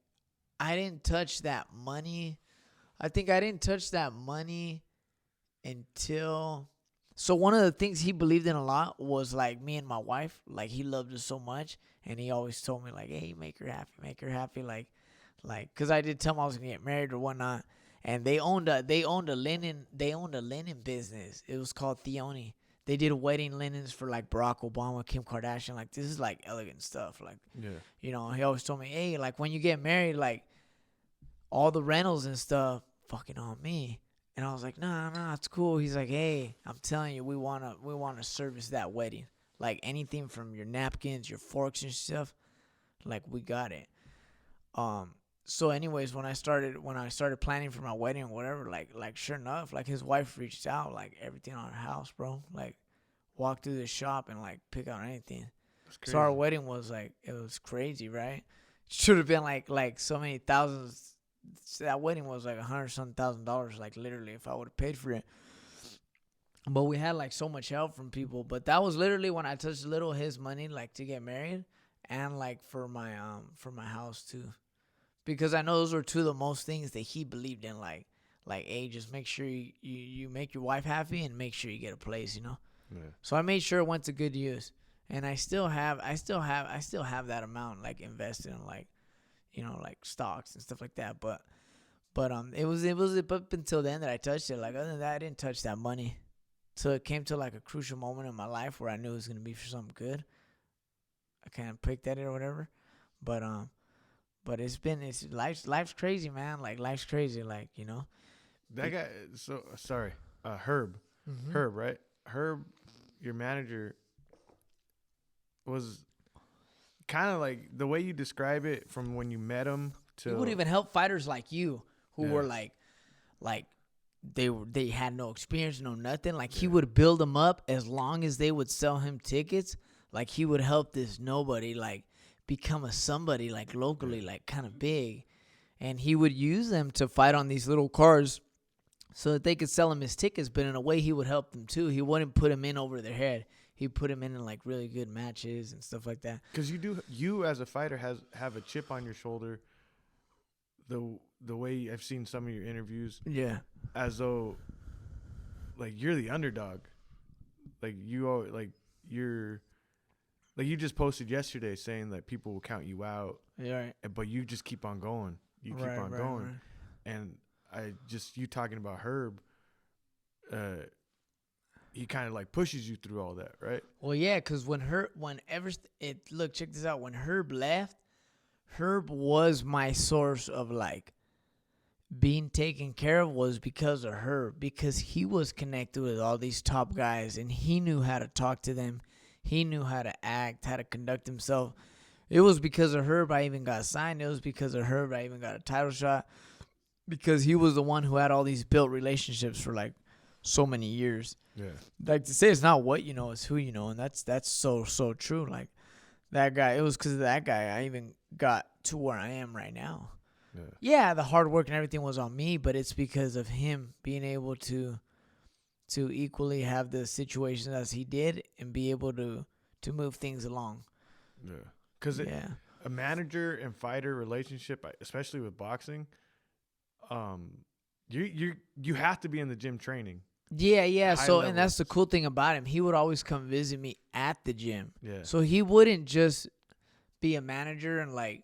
I didn't touch that money. I think I didn't touch that money until. So one of the things he believed in a lot was like me and my wife. Like he loved us so much, and he always told me like, "Hey, make her happy." Like, cause I did tell him I was gonna get married or whatnot. And they owned a linen business. It was called Theoni. They did wedding linens for like Barack Obama, Kim Kardashian. Like this is like elegant stuff. Like, you know, he always told me, hey, like when you get married, like all the rentals and stuff, fucking on me. And I was like, nah, it's cool. He's like, hey, I'm telling you, we wanna service that wedding. Like anything from your napkins, your forks and stuff, like we got it. So anyways, when I started planning for my wedding or whatever, like sure enough, like his wife reached out, like everything on her house, bro. Like walk through the shop and like pick out anything. So our wedding was like, it was crazy, right? Should have been like so many thousands. That wedding was like $100,000, like literally if I would have paid for it. But we had like so much help from people. But that was literally when I touched a little his money, like to get married, and like for my house too. Because I know those were two of the most things that he believed in, like, hey, just make sure you make your wife happy and make sure you get a place, you know. Yeah. So I made sure it went to good use, and I still have that amount like invested in like, you know, like stocks and stuff like that. But it was up until then that I touched it. Like other than that, I didn't touch that money. So it came to like a crucial moment in my life where I knew it was gonna be for something good. I kind of picked at it or whatever, but life's crazy, man. Like life's crazy, like, you know. That guy. So sorry, Herb. Mm-hmm. Herb, right? Herb, your manager, was kind of like the way you describe it from when you met him to. He would even help fighters like you who were like they had no experience, no nothing. Like he would build them up as long as they would sell him tickets. Like he would help this nobody like become a somebody like locally, like kind of big, and he would use them to fight on these little cars so that they could sell him his tickets. But in a way, he would help them too. He wouldn't put them in over their head. He put them in like really good matches and stuff like that. Because you as a fighter have a chip on your shoulder. The way I've seen some of your interviews, as though like you're the underdog, like you just posted yesterday saying that people will count you out, right? But you just keep on going. You keep on going, right. And you talking about Herb, he kind of like pushes you through all that, right? Well, yeah, because check this out. When Herb left, Herb was my source of like being taken care of was because of Herb, because he was connected with all these top guys and he knew how to talk to them. He knew how to act, how to conduct himself. It was because of Herb I even got signed. It was because of Herb I even got a title shot, because he was the one who had all these built relationships for like so many years. Yeah. Like to say it's not what you know, it's who you know, and that's so true. Like that guy, it was because of that guy I even got to where I am right now. Yeah, the hard work and everything was on me, but it's because of him being able to equally have the situation as he did and be able to move things along. Yeah. Because a manager and fighter relationship, especially with boxing, you have to be in the gym training. Yeah. So, and that's the cool thing about him. He would always come visit me at the gym. Yeah. So he wouldn't just be a manager and like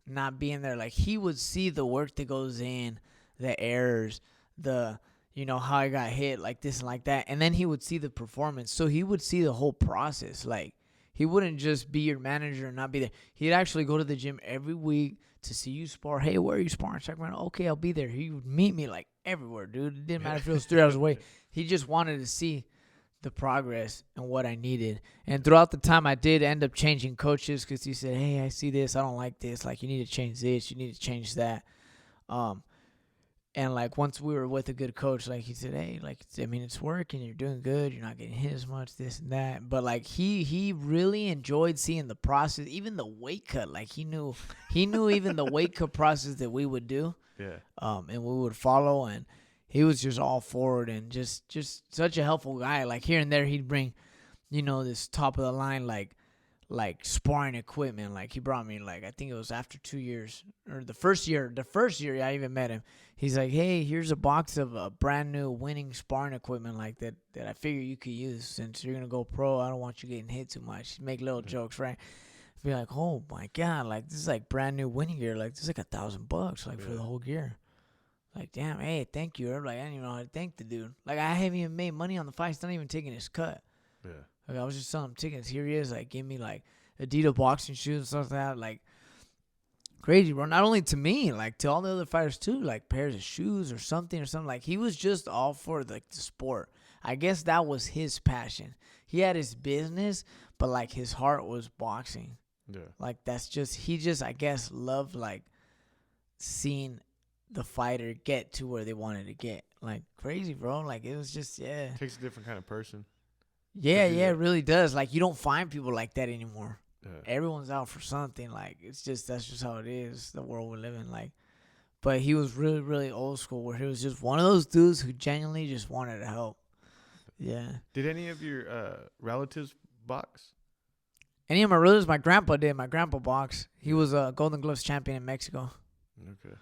not being there. Like he would see the work that goes in, the errors, how I got hit like this and like that. And then he would see the performance. So he would see the whole process. Like he wouldn't just be your manager and not be there. He'd actually go to the gym every week to see you spar. Hey, where are you sparring? Check me out. Okay, I'll be there. He would meet me like everywhere, dude. It didn't matter if it was 3 hours away. He just wanted to see the progress and what I needed. And throughout the time, I did end up changing coaches because he said, hey, I see this. I don't like this. Like, you need to change this. You need to change that. And like once we were with a good coach, like he said, hey, like I mean, it's working. You're doing good. You're not getting hit as much, this and that. But like he really enjoyed seeing the process, even the weight cut. Like he knew even the weight cut process that we would do. Yeah. And we would follow, and he was just all forward and just such a helpful guy. Like here and there, he'd bring, this top of the line like sparring equipment. Like he brought me, like I think it was after 2 years or the first year I even met him. He's like, hey, here's a box of brand new winning sparring equipment like that I figure you could use since you're gonna go pro. I don't want you getting hit too much. Make little jokes, right? Be like, oh my god, like this is like brand new winning gear. Like this is like $1,000 like for the whole gear. Like damn, hey, thank you. I'm like, I don't even know how to thank the dude. Like I haven't even made money on the fight. He's not even taking his cut. Yeah. Like I was just selling him tickets. Here he is, like give me like Adidas boxing shoes and stuff like that. Like crazy, bro. Not only to me, like to all the other fighters too. Like pairs of shoes or something. Like he was just all for like the sport. I guess that was his passion. He had his business, but like his heart was boxing. Yeah. Like he just I guess loved like seeing the fighter get to where they wanted to get. Like crazy, bro. Like it was just It takes a different kind of person. Yeah, it really does. Like you don't find people like that anymore. Yeah. Everyone's out for something. Like that's just how it is. The world we live in. Like, but he was really, really old school, where he was just one of those dudes who genuinely just wanted to help. Yeah. Did any of your relatives box? Any of my relatives? My grandpa did. My grandpa boxed. He was a Golden Gloves champion in Mexico. Okay.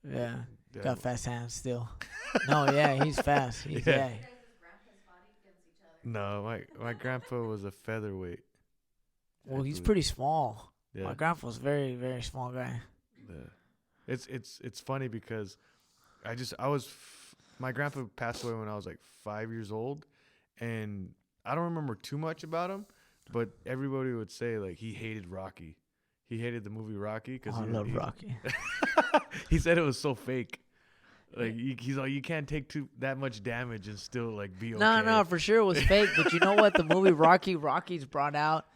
Yeah. Yeah. Got fast hands still. No, yeah, he's fast. Yeah. No, my grandpa was a featherweight. Well, he's pretty small. Yeah. My grandpa's very, very small guy. Yeah. It's funny because my grandpa passed away when I was like 5 years old, and I don't remember too much about him, but everybody would say like he hated Rocky. He hated the movie Rocky because I love Rocky. He said it was so fake. Like he's like, you can't take that much damage and still like be okay. No, for sure it was fake. But you know what? The movie Rocky's brought out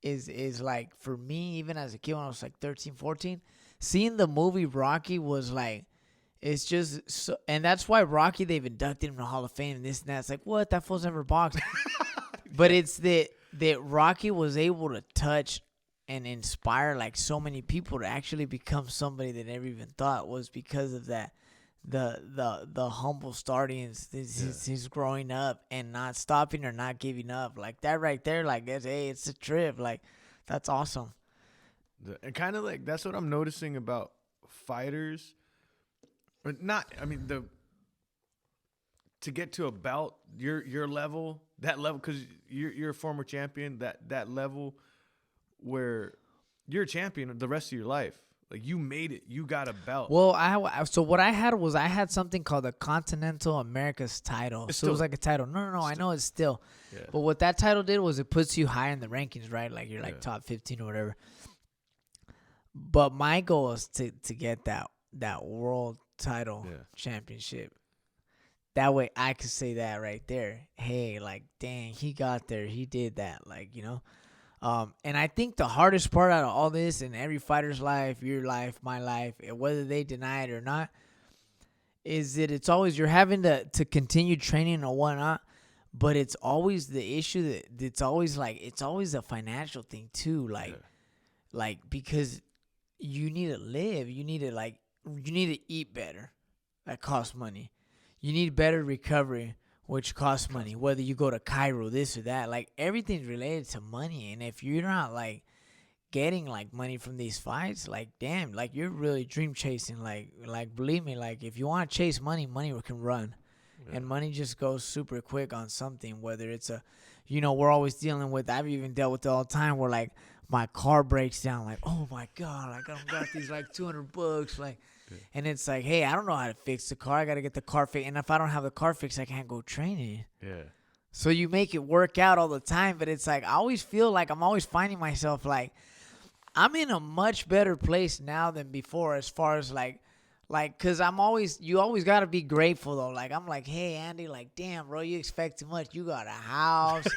is like, for me, even as a kid when I was like 13, 14, seeing the movie Rocky was like, it's just so, and that's why Rocky, they've inducted him to Hall of Fame and this and that. It's like, what? That fool's never boxed. But it's that Rocky was able to touch and inspire like so many people to actually become somebody they never even thought, was because of that. The humble starting, his growing up and not stopping or not giving up, like that right there, like it's a trip, like that's awesome. And kind of like that's what I'm noticing about fighters, but not. I mean to get to about your level, that level, because you're a former champion, that level where you're a champion the rest of your life. Like you made it, you got a belt. Well, so what I had something called the Continental America's title. So it was like a title. No, I know it's still. Yeah. But what that title did was it puts you high in the rankings, right? Like you're like top 15 or whatever. But my goal is to get that world title championship. That way I could say that right there. Hey, like, dang, he got there. He did that. Like, and I think the hardest part out of all this, in every fighter's life, your life, my life, whether they deny it or not, is that it's always you're having to continue training or whatnot, but it's always the issue that it's always a financial thing too, like because you need to live, you need to eat better, that costs money, you need better recovery, which costs money, whether you go to Cairo, this or that. Like, everything's related to money. And if you're not, like, getting, like, money from these fights, like, damn, like, you're really dream chasing. Like believe me, like, if you want to chase money, money can run. Yeah. And money just goes super quick on something, whether it's we're always dealing with, I've even dealt with it all the time, where, like, my car breaks down, like, oh, my God, like, I've got these, like, $200, like, and it's like, hey, I don't know how to fix the car. I got to get the car fixed. And if I don't have the car fixed, I can't go training. Yeah. So you make it work out all the time. But it's like, I always feel like I'm always finding myself like I'm in a much better place now than before, as far as like, cause you always gotta be grateful though. Like, I'm like, hey Andy, like, damn bro, you expect too much. You got a house,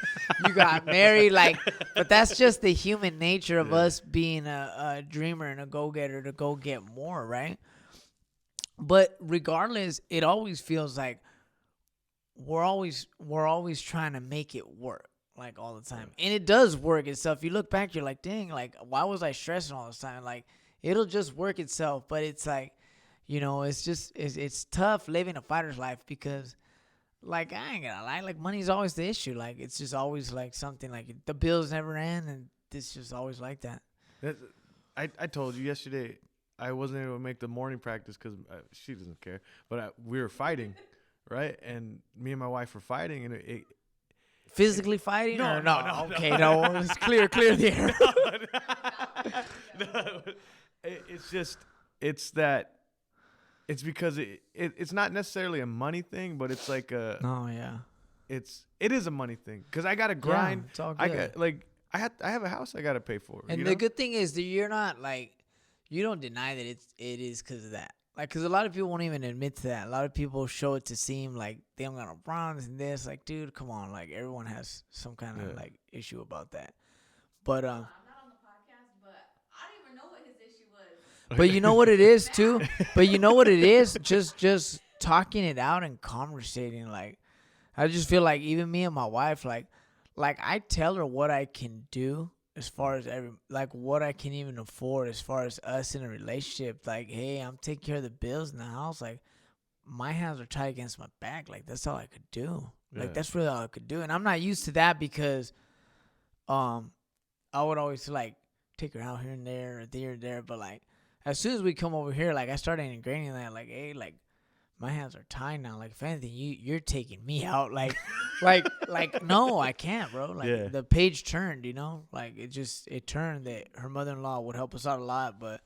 you got married, like, but that's just the human nature of us being a dreamer and a go-getter to go get more, right? But regardless, it always feels like we're always trying to make it work, like, all the time. And it does work itself. You look back, you're like, dang, like, why was I stressing all this time? Like, it'll just work itself. But it's like, it's just it's tough living a fighter's life because, like, I ain't gonna lie, like, money's always the issue. Like, it's just always like something, like, the bills never end, and it's just always like that. I told you yesterday I wasn't able to make the morning practice because she doesn't care. But we were fighting, right? And me and my wife were fighting, and it Physically fighting? No, or no. Okay, no. It's clear the air. No, it's that. It's because it's not necessarily a money thing, but it's like a. Oh yeah. It is a money thing because I gotta grind. Yeah, it's all I good. got I have a house I gotta pay for. And the good thing is that you're not like, you don't deny that it is because of that. Like, because a lot of people won't even admit to that. A lot of people show it to seem like they don't got no problems and this. Like, dude, come on. Like, everyone has some kind of like issue about that. But I'm not on the podcast, but I don't even know what his issue was. But you know what it is too. But you know what it is. Just talking it out and conversating. Like, I just feel like even me and my wife, like I tell her what I can do as far as what I can even afford as far as us in a relationship. Like, hey, I'm taking care of the bills in the house. Like, my hands are tied against my back. Like, that's all I could do. Yeah. Like, that's really all I could do. And I'm not used to that because, I would always like take her out here and there or there and there. But like, as soon as we come over here, like, I started ingraining that. Like, hey, like, my hands are tied now. Like, if anything, you're taking me out. Like, like, no, I can't, bro. Like, the page turned, like, it turned that her mother-in-law would help us out a lot, but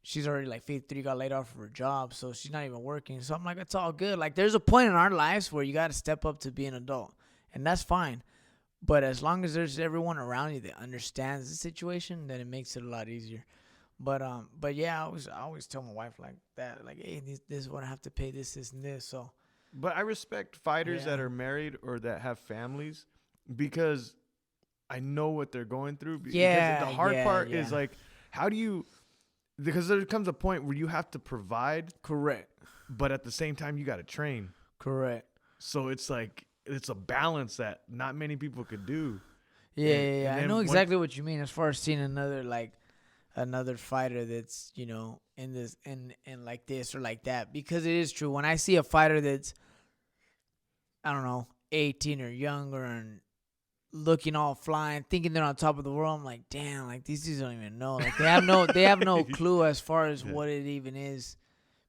she's already like 53, got laid off from her job, so she's not even working. So I'm like, it's all good. Like, there's a point in our lives where you got to step up to be an adult, and that's fine. But as long as there's everyone around you that understands the situation, then it makes it a lot easier. But yeah, I always tell my wife like that, like, hey, this is what I have to pay, this, and this. So, but I respect fighters that are married or that have families because I know what they're going through. Because the hard part is like, how do you? Because there comes a point where you have to provide, correct, but at the same time you got to train, correct. So it's like it's a balance that not many people could do. Yeah. I know exactly what you mean as far as seeing another fighter that's, in this and like this or like that, because it is true. When I see a fighter that's, I don't know, 18 or younger and looking all flying, thinking they're on top of the world, I'm like, damn, like, these dudes don't even know. Like, they have no clue as far as what it even is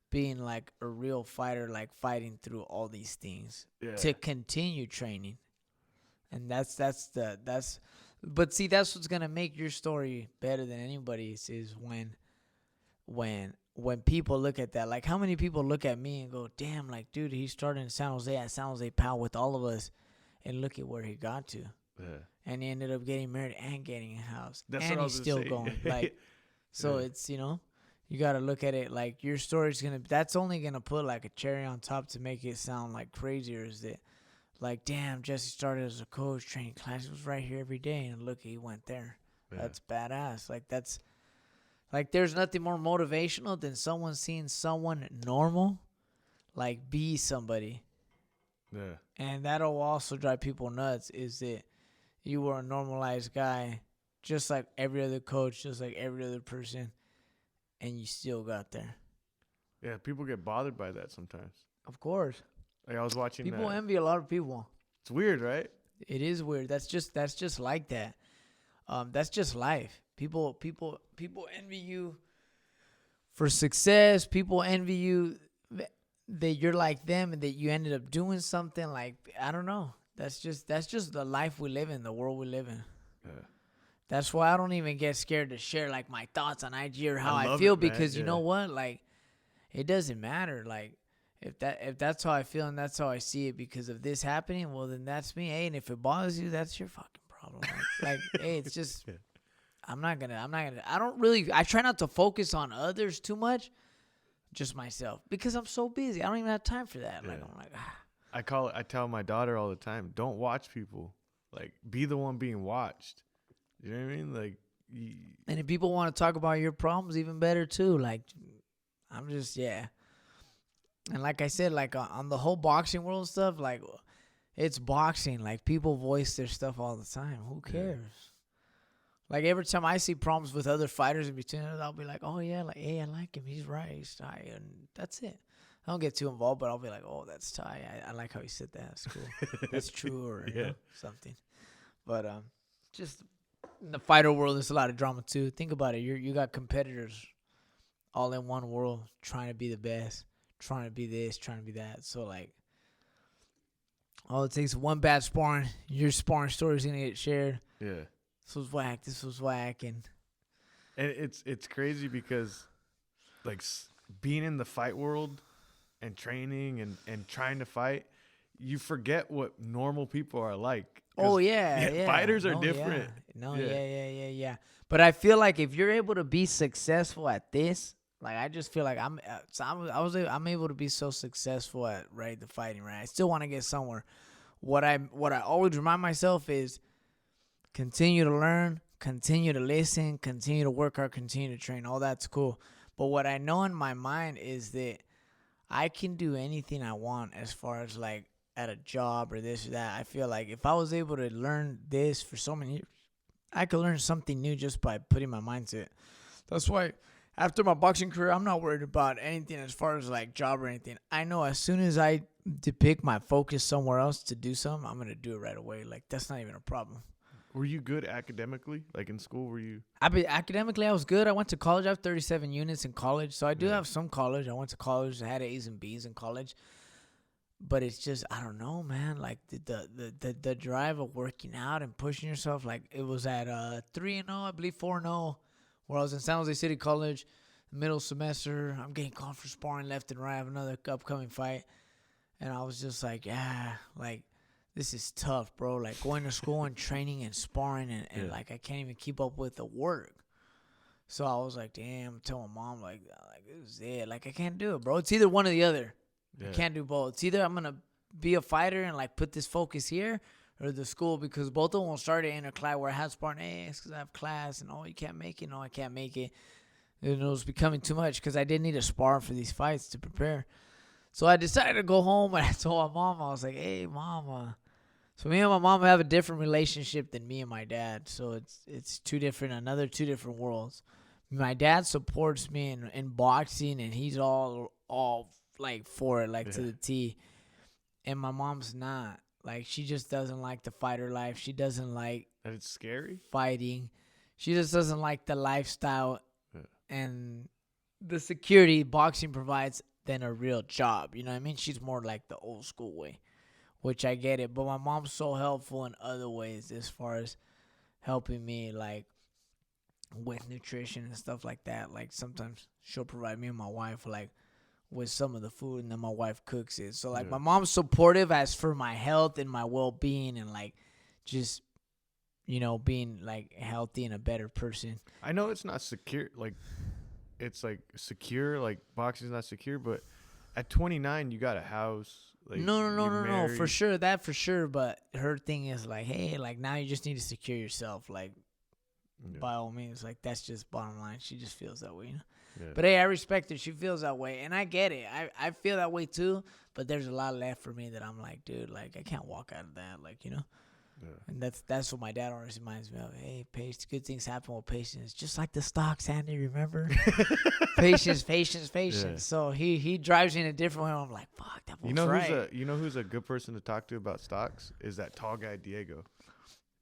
being like a real fighter, like fighting through all these things to continue training. And but see, that's what's gonna make your story better than anybody's is when people look at that. Like, how many people look at me and go, damn, like, dude, he started in San Jose at San Jose Pal with all of us, and look at where he got to. Yeah. And he ended up getting married and getting a house. And he's still going. Like, so it's, you got to look at it like your story's that's only going to put like a cherry on top to make it sound like crazier. Is that, like, damn, Jesse started as a coach, training classes, was right here every day, and look, he went there. Yeah. That's badass. Like, that's, like, there's nothing more motivational than someone seeing someone normal, like, be somebody. Yeah. And that'll also drive people nuts, is that you were a normalized guy, just like every other coach, just like every other person, and you still got there. Yeah, people get bothered by that sometimes. Of course. Like, I was watching. People envy a lot of people. It's weird, right? It is weird. That's just like that. That's just life. People envy you for success. People envy you that you're like them and that you ended up doing something. Like, I don't know. That's just the life we live in, the world we live in. Yeah. That's why I don't even get scared to share like my thoughts on IG or how I feel, because you know what? Like, it doesn't matter. Like, if that's how I feel and that's how I see it because of this happening, well, then that's me. Hey, and if it bothers you, that's your fucking problem. Like, hey, it's just, I try not to focus on others too much, just myself, because I'm so busy. I don't even have time for that. Yeah. Like, I'm like, I tell my daughter all the time, don't watch people. Like, be the one being watched. You know what I mean? Like, and if people want to talk about your problems, even better too. Like, I'm just, And like I said, like on the whole boxing world stuff, like it's boxing. Like people voice their stuff all the time. Who cares? Like every time I see problems with other fighters in between us, I'll be like, oh yeah, like hey, I like him. He's right. He's tight. And that's it. I don't get too involved, but I'll be like, oh, that's tight. I like how he said that. That's cool. That's true or you know, something. But just in the fighter world, there's a lot of drama too. Think about it. You got competitors all in one world trying to be the best, trying to be this, trying to be that. So like, all it takes is one bad sparring, your sparring story's gonna get shared. Yeah. This was whack. This was whack, and it's crazy because like being in the fight world and training and trying to fight, you forget what normal people are like. Oh yeah. Fighters are different. Yeah. But I feel like if you're able to be successful at this, like I just feel like I'm able to be so successful at the fighting. Right, I still want to get somewhere. What I always remind myself is continue to learn, continue to listen, continue to work hard, continue to train. All that's cool. But what I know in my mind is that I can do anything I want as far as like at a job or this or that. I feel like if I was able to learn this for so many years, I could learn something new just by putting my mind to it. That's why after my boxing career, I'm not worried about anything as far as like job or anything. I know as soon as I depict my focus somewhere else to do something, I'm going to do it right away. Like that's not even a problem. Were you good academically? Like in school, were you? Academically, I was good. I went to college. I have 37 units in college. So I do have some college. I went to college. I had A's and B's in college. But it's just, I don't know, man. Like the drive of working out and pushing yourself. Like it was at 3-0, I believe 4-0, where I was in San Jose City College, middle semester. I'm getting called for sparring left and right. I have another upcoming fight. And I was just like, yeah, like, this is tough, bro. Like going to school and training and sparring and like I can't even keep up with the work. So I was like, damn, tell my mom like this is it. Like I can't do it, bro. It's either one or the other. I can't do both. It's either I'm gonna be a fighter and like put this focus here or the school, because both of them will start at interclass where I had sparring. Hey, it's because I have class and you can't make it. No, I can't make it. And it was becoming too much because I didn't need to spar for these fights to prepare. So I decided to go home and I told my mom, I was like, hey, mama. So me and my mom have a different relationship than me and my dad. So it's two different worlds. My dad supports me in boxing, and he's all like for it, like to the T. And my mom's not. Like she just doesn't like the fighter life. She doesn't like that. It's scary fighting. She just doesn't like the lifestyle and the security boxing provides than a real job. You know what I mean? She's more like the old school way, which I get it. But my mom's so helpful in other ways as far as helping me, like, with nutrition and stuff like that. Like, sometimes she'll provide me and my wife, like, with some of the food, and then my wife cooks it. So, like, my mom's supportive as for my health and my well-being and, like, just, you know, being, like, healthy and a better person. I know it's not secure. Like, it's, like, secure. Like, boxing's not secure. But at 29, you got a house. Like, no, for sure, that for sure. But her thing is like, hey, like now you just need to secure yourself, like by all means, like that's just bottom line. She just feels that way, you know. Yeah. But hey, I respect her. She feels that way, and I get it. I feel that way too. But there's a lot left for me that I'm like, dude, like I can't walk out of that, like you know. Yeah. And that's what my dad always reminds me of. Hey, patience. Good things happen with patience. Just like the stocks, Andy. Remember? patience. Yeah. So he drives me in a different way. I'm like, fuck, that was right. You know who's a good person to talk to about stocks? Is that tall guy Diego.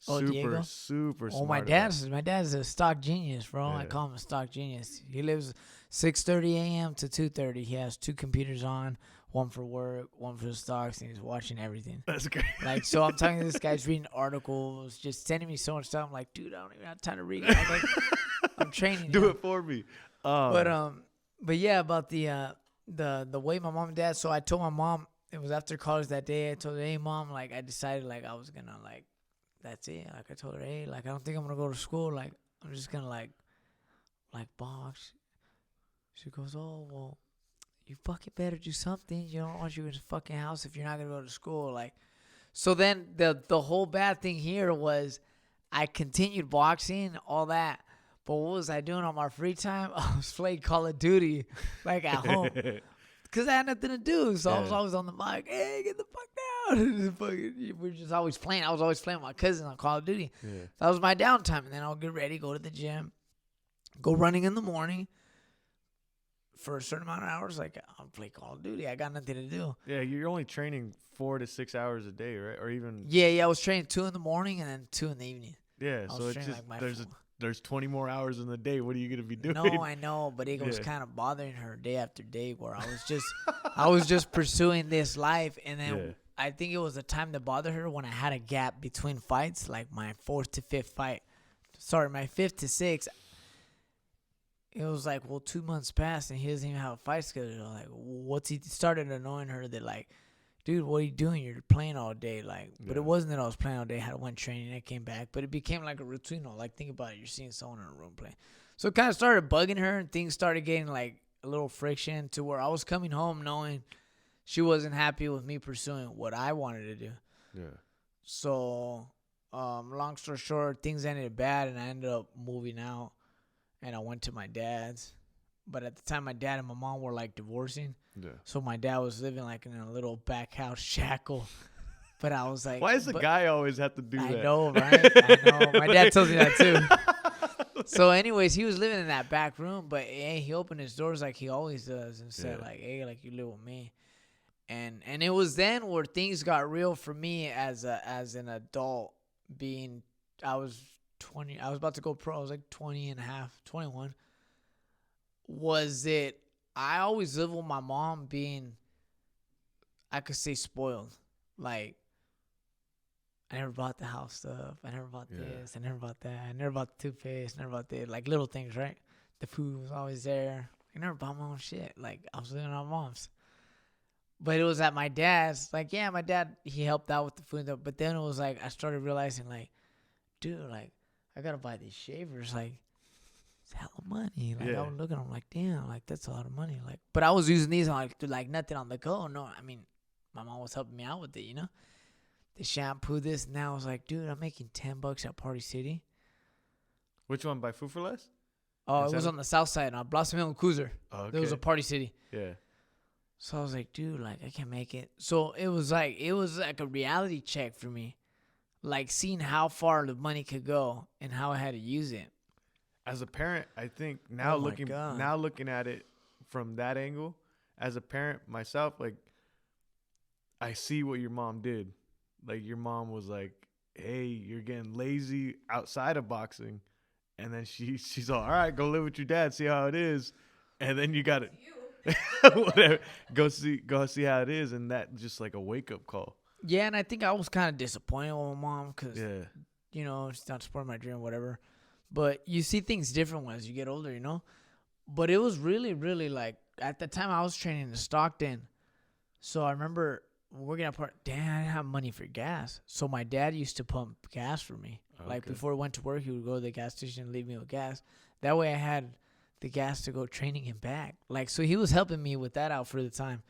Diego? Super smart. Oh, my dad's a stock genius, bro. Yeah. I call him a stock genius. He lives 6:30 a.m. to 2:30. He has 2 computers on. One for work, one for the stocks, and he's watching everything. That's great. Like, so I'm telling you, this guy's reading articles, just sending me so much stuff. I'm like, dude, I don't even have time to read. I'm like, I'm training. Do it for me. But yeah, about the way my mom and dad. So I told my mom, it was after college that day. I told her, hey, mom, like I decided like I was gonna like, that's it. Like I told her, hey, like I don't think I'm gonna go to school. Like I'm just gonna like box. She goes, oh well. You fucking better do something. You don't want you in the fucking house if you're not going to go to school. Like, so then the whole bad thing here was I continued boxing, all that. But what was I doing on my free time? I was playing Call of Duty, like at home. because I had nothing to do. So I was Yeah. always on the mic. Hey, get the fuck down. We're just always playing. I was always playing with my cousin on Call of Duty. Yeah. That was my downtime. And then I'll get ready, go to the gym, go running in the morning for a certain amount of hours. Like, I'll play Call of Duty. I got nothing to do. Yeah, you're only training 4 to 6 hours a day, right? Or even Yeah, I was training 2 in the morning and then 2 in the evening. yeah. I So was it's training just like my there's 20 more hours in the day. What are you gonna be doing? No, I know, but it was Yeah. kind of bothering her day after day where I was just pursuing this life, and then Yeah. I think it was the time that bothered her when I had a gap between fights, like my 4th to 5th fight. Sorry, my 5th to 6th. It was like, well, 2 months passed and he doesn't even have a fight schedule. Like, what's he started annoying her that like, dude, what are you doing? You're playing all day. Like, but Yeah. it wasn't that I was playing all day. I had one training, I came back, but it became like a routine. Like, think about it. You're seeing someone in a room play. So it kind of started bugging her, and things started getting like a little friction to where I was coming home knowing she wasn't happy with me pursuing what I wanted to do. Yeah. So, long story short, things ended bad, and I ended up moving out, and I went to my dad's. But at the time, my dad and my mom were like divorcing. Yeah. So my dad was living like in a little back house shackle. But I was like, Why does the guy always have to do I that? know, right? I know. My dad tells me that too. So anyways, he was living in that back room, but hey, he opened his doors like he always does and said Yeah. like, hey, like you live with me. And it was then where things got real for me as an adult I was 20, I was about to go pro. I was like 20 and a half, 21. Was it, I always lived with my mom being, I could say spoiled. Like, I never bought the house stuff. I never bought this. I never bought that. I never bought the toothpaste. I never bought the, like, little things, right? The food was always there. I never bought my own shit. Like, I was living on mom's. But it was at my dad's. Like, yeah, my dad, he helped out with the food. But then it was like, I started realizing, like, dude, like, I got to buy these shavers. Like, it's hella money. Like, Yeah. I was looking, I'm like, damn, like, that's a lot of money. Like, but I was using these on, like nothing on the go. No, I mean, my mom was helping me out with it, you know? The shampoo, this, and that. I was like, dude, I'm making $10 at Party City. Which one, by Food for Less? Oh, Is it was that- on the south side, on Blossom Hill and Cruiser. Oh, okay. There was a Party City. Yeah. So I was like, dude, like, I can't make it. So it was like a reality check for me. Like, seeing how far the money could go and how I had to use it. As a parent, I think now Oh my looking God. looking at it from that angle, as a parent myself, like I see what your mom did. Like your mom was like, "Hey, you're getting lazy outside of boxing," and then she's all right, go live with your dad, see how it is, and then you got it. Whatever, go see how it is, and that just like a wake up call. Yeah, and I think I was kind of disappointed with my mom because, Yeah, you know, she's not supporting my dream, whatever. But you see things different as you get older, you know? But it was really, really like, at the time I was training in Stockton. So I remember working at Dad, I didn't have money for gas. So my dad used to pump gas for me. Like Okay. before I went to work, he would go to the gas station and leave me with gas. That way I had the gas to go training and back. Like, so he was helping me with that out for the time.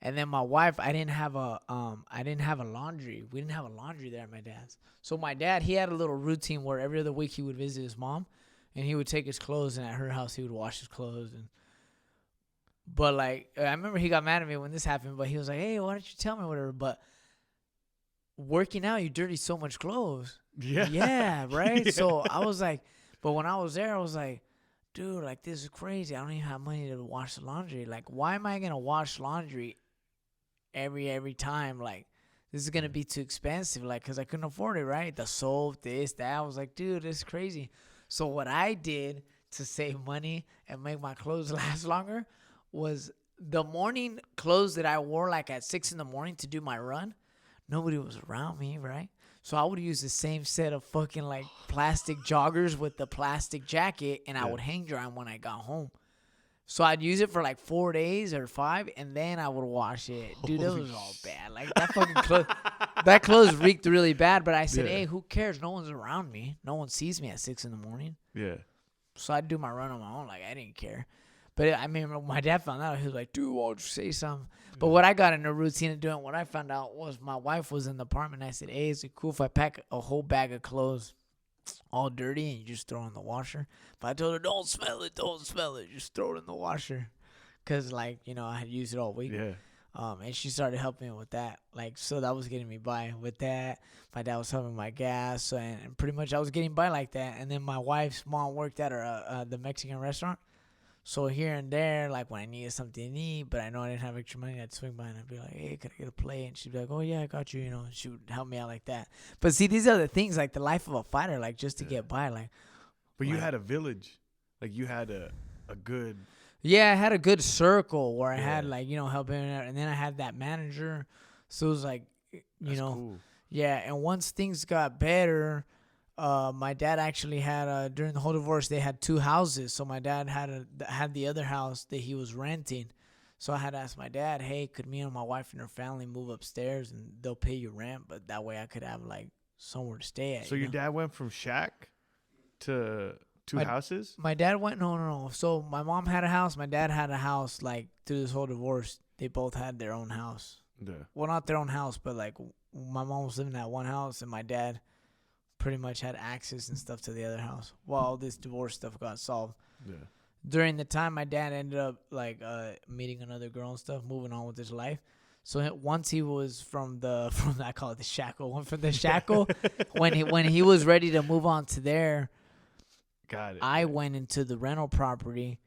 And then my wife, I didn't have a laundry. We didn't have a laundry there at my dad's. So my dad, he had a little routine where every other week he would visit his mom, and he would take his clothes, and at her house he would wash his clothes. But like, I remember he got mad at me when this happened, but he was like, "Hey, why don't you tell me whatever?" But working out, you dirty so much clothes. yeah, Yeah, right. Yeah. So I was like, but when I was there, I was like, dude, like this is crazy. I don't even have money to wash the laundry. Like, why am I gonna wash laundry every time? Like, this is gonna be too expensive. Like, cause I couldn't afford it, right? The soap, this, that. I was like, dude, this is crazy. So what I did to save money and make my clothes last longer was the morning clothes that I wore like at 6 a.m. to do my run. Nobody was around me, right? So I would use the same set of fucking like plastic joggers with the plastic jacket, and I would hang dry them when I got home. So I'd use it for like 4 days or 5, and then I would wash it. Dude, that was all bad. Like that fucking clothes, that clothes reeked really bad. But I said, hey, who cares? No one's around me. No one sees me at 6 a.m. yeah. So I'd do my run on my own. Like, I didn't care. But I mean, when my dad found out, he was like, dude, why don't you say something? But what I got in a routine of doing, what I found out was my wife was in the apartment. I said, hey, is it cool if I pack a whole bag of clothes all dirty and you just throw it in the washer? But I told her, don't smell it, just throw it in the washer. because like I had used it all week. Yeah. And she started helping me with that. Like, so that was getting me by with that. My dad was helping my gas, and pretty much I was getting by like that. And then my wife's mom worked at the Mexican restaurant. So here and there, like when I needed something to eat, but I know I didn't have extra money, I'd swing by and I'd be like, hey, could I get a plate? And she'd be like, oh, yeah, I got you, and she would help me out like that. But see, these are the things, like the life of a fighter, like just to get by. Like, But you had a village. Like you had a good... Yeah, I had a good circle where I had like, helping out. And then I had that manager. So it was like, That's cool. Yeah. And once things got better, my dad actually had, during the whole divorce, they had 2 houses. So my dad had the other house that he was renting. So I had asked my dad, hey, could me and my wife and her family move upstairs and they'll pay you rent? But that way I could have like somewhere to stay at. So your dad went from shack to 2 houses? My dad went, no. So my mom had a house. My dad had a house. Like through this whole divorce, they both had their own house. Yeah. Well, not their own house, but like my mom was living at one house, and my dad pretty much had access and stuff to the other house while all this divorce stuff got solved. Yeah. During the time, my dad ended up like meeting another girl and stuff, moving on with his life. So once he was from I call it the shackle, went from the shackle when he was ready to move on to there. Got it. I went into the rental property,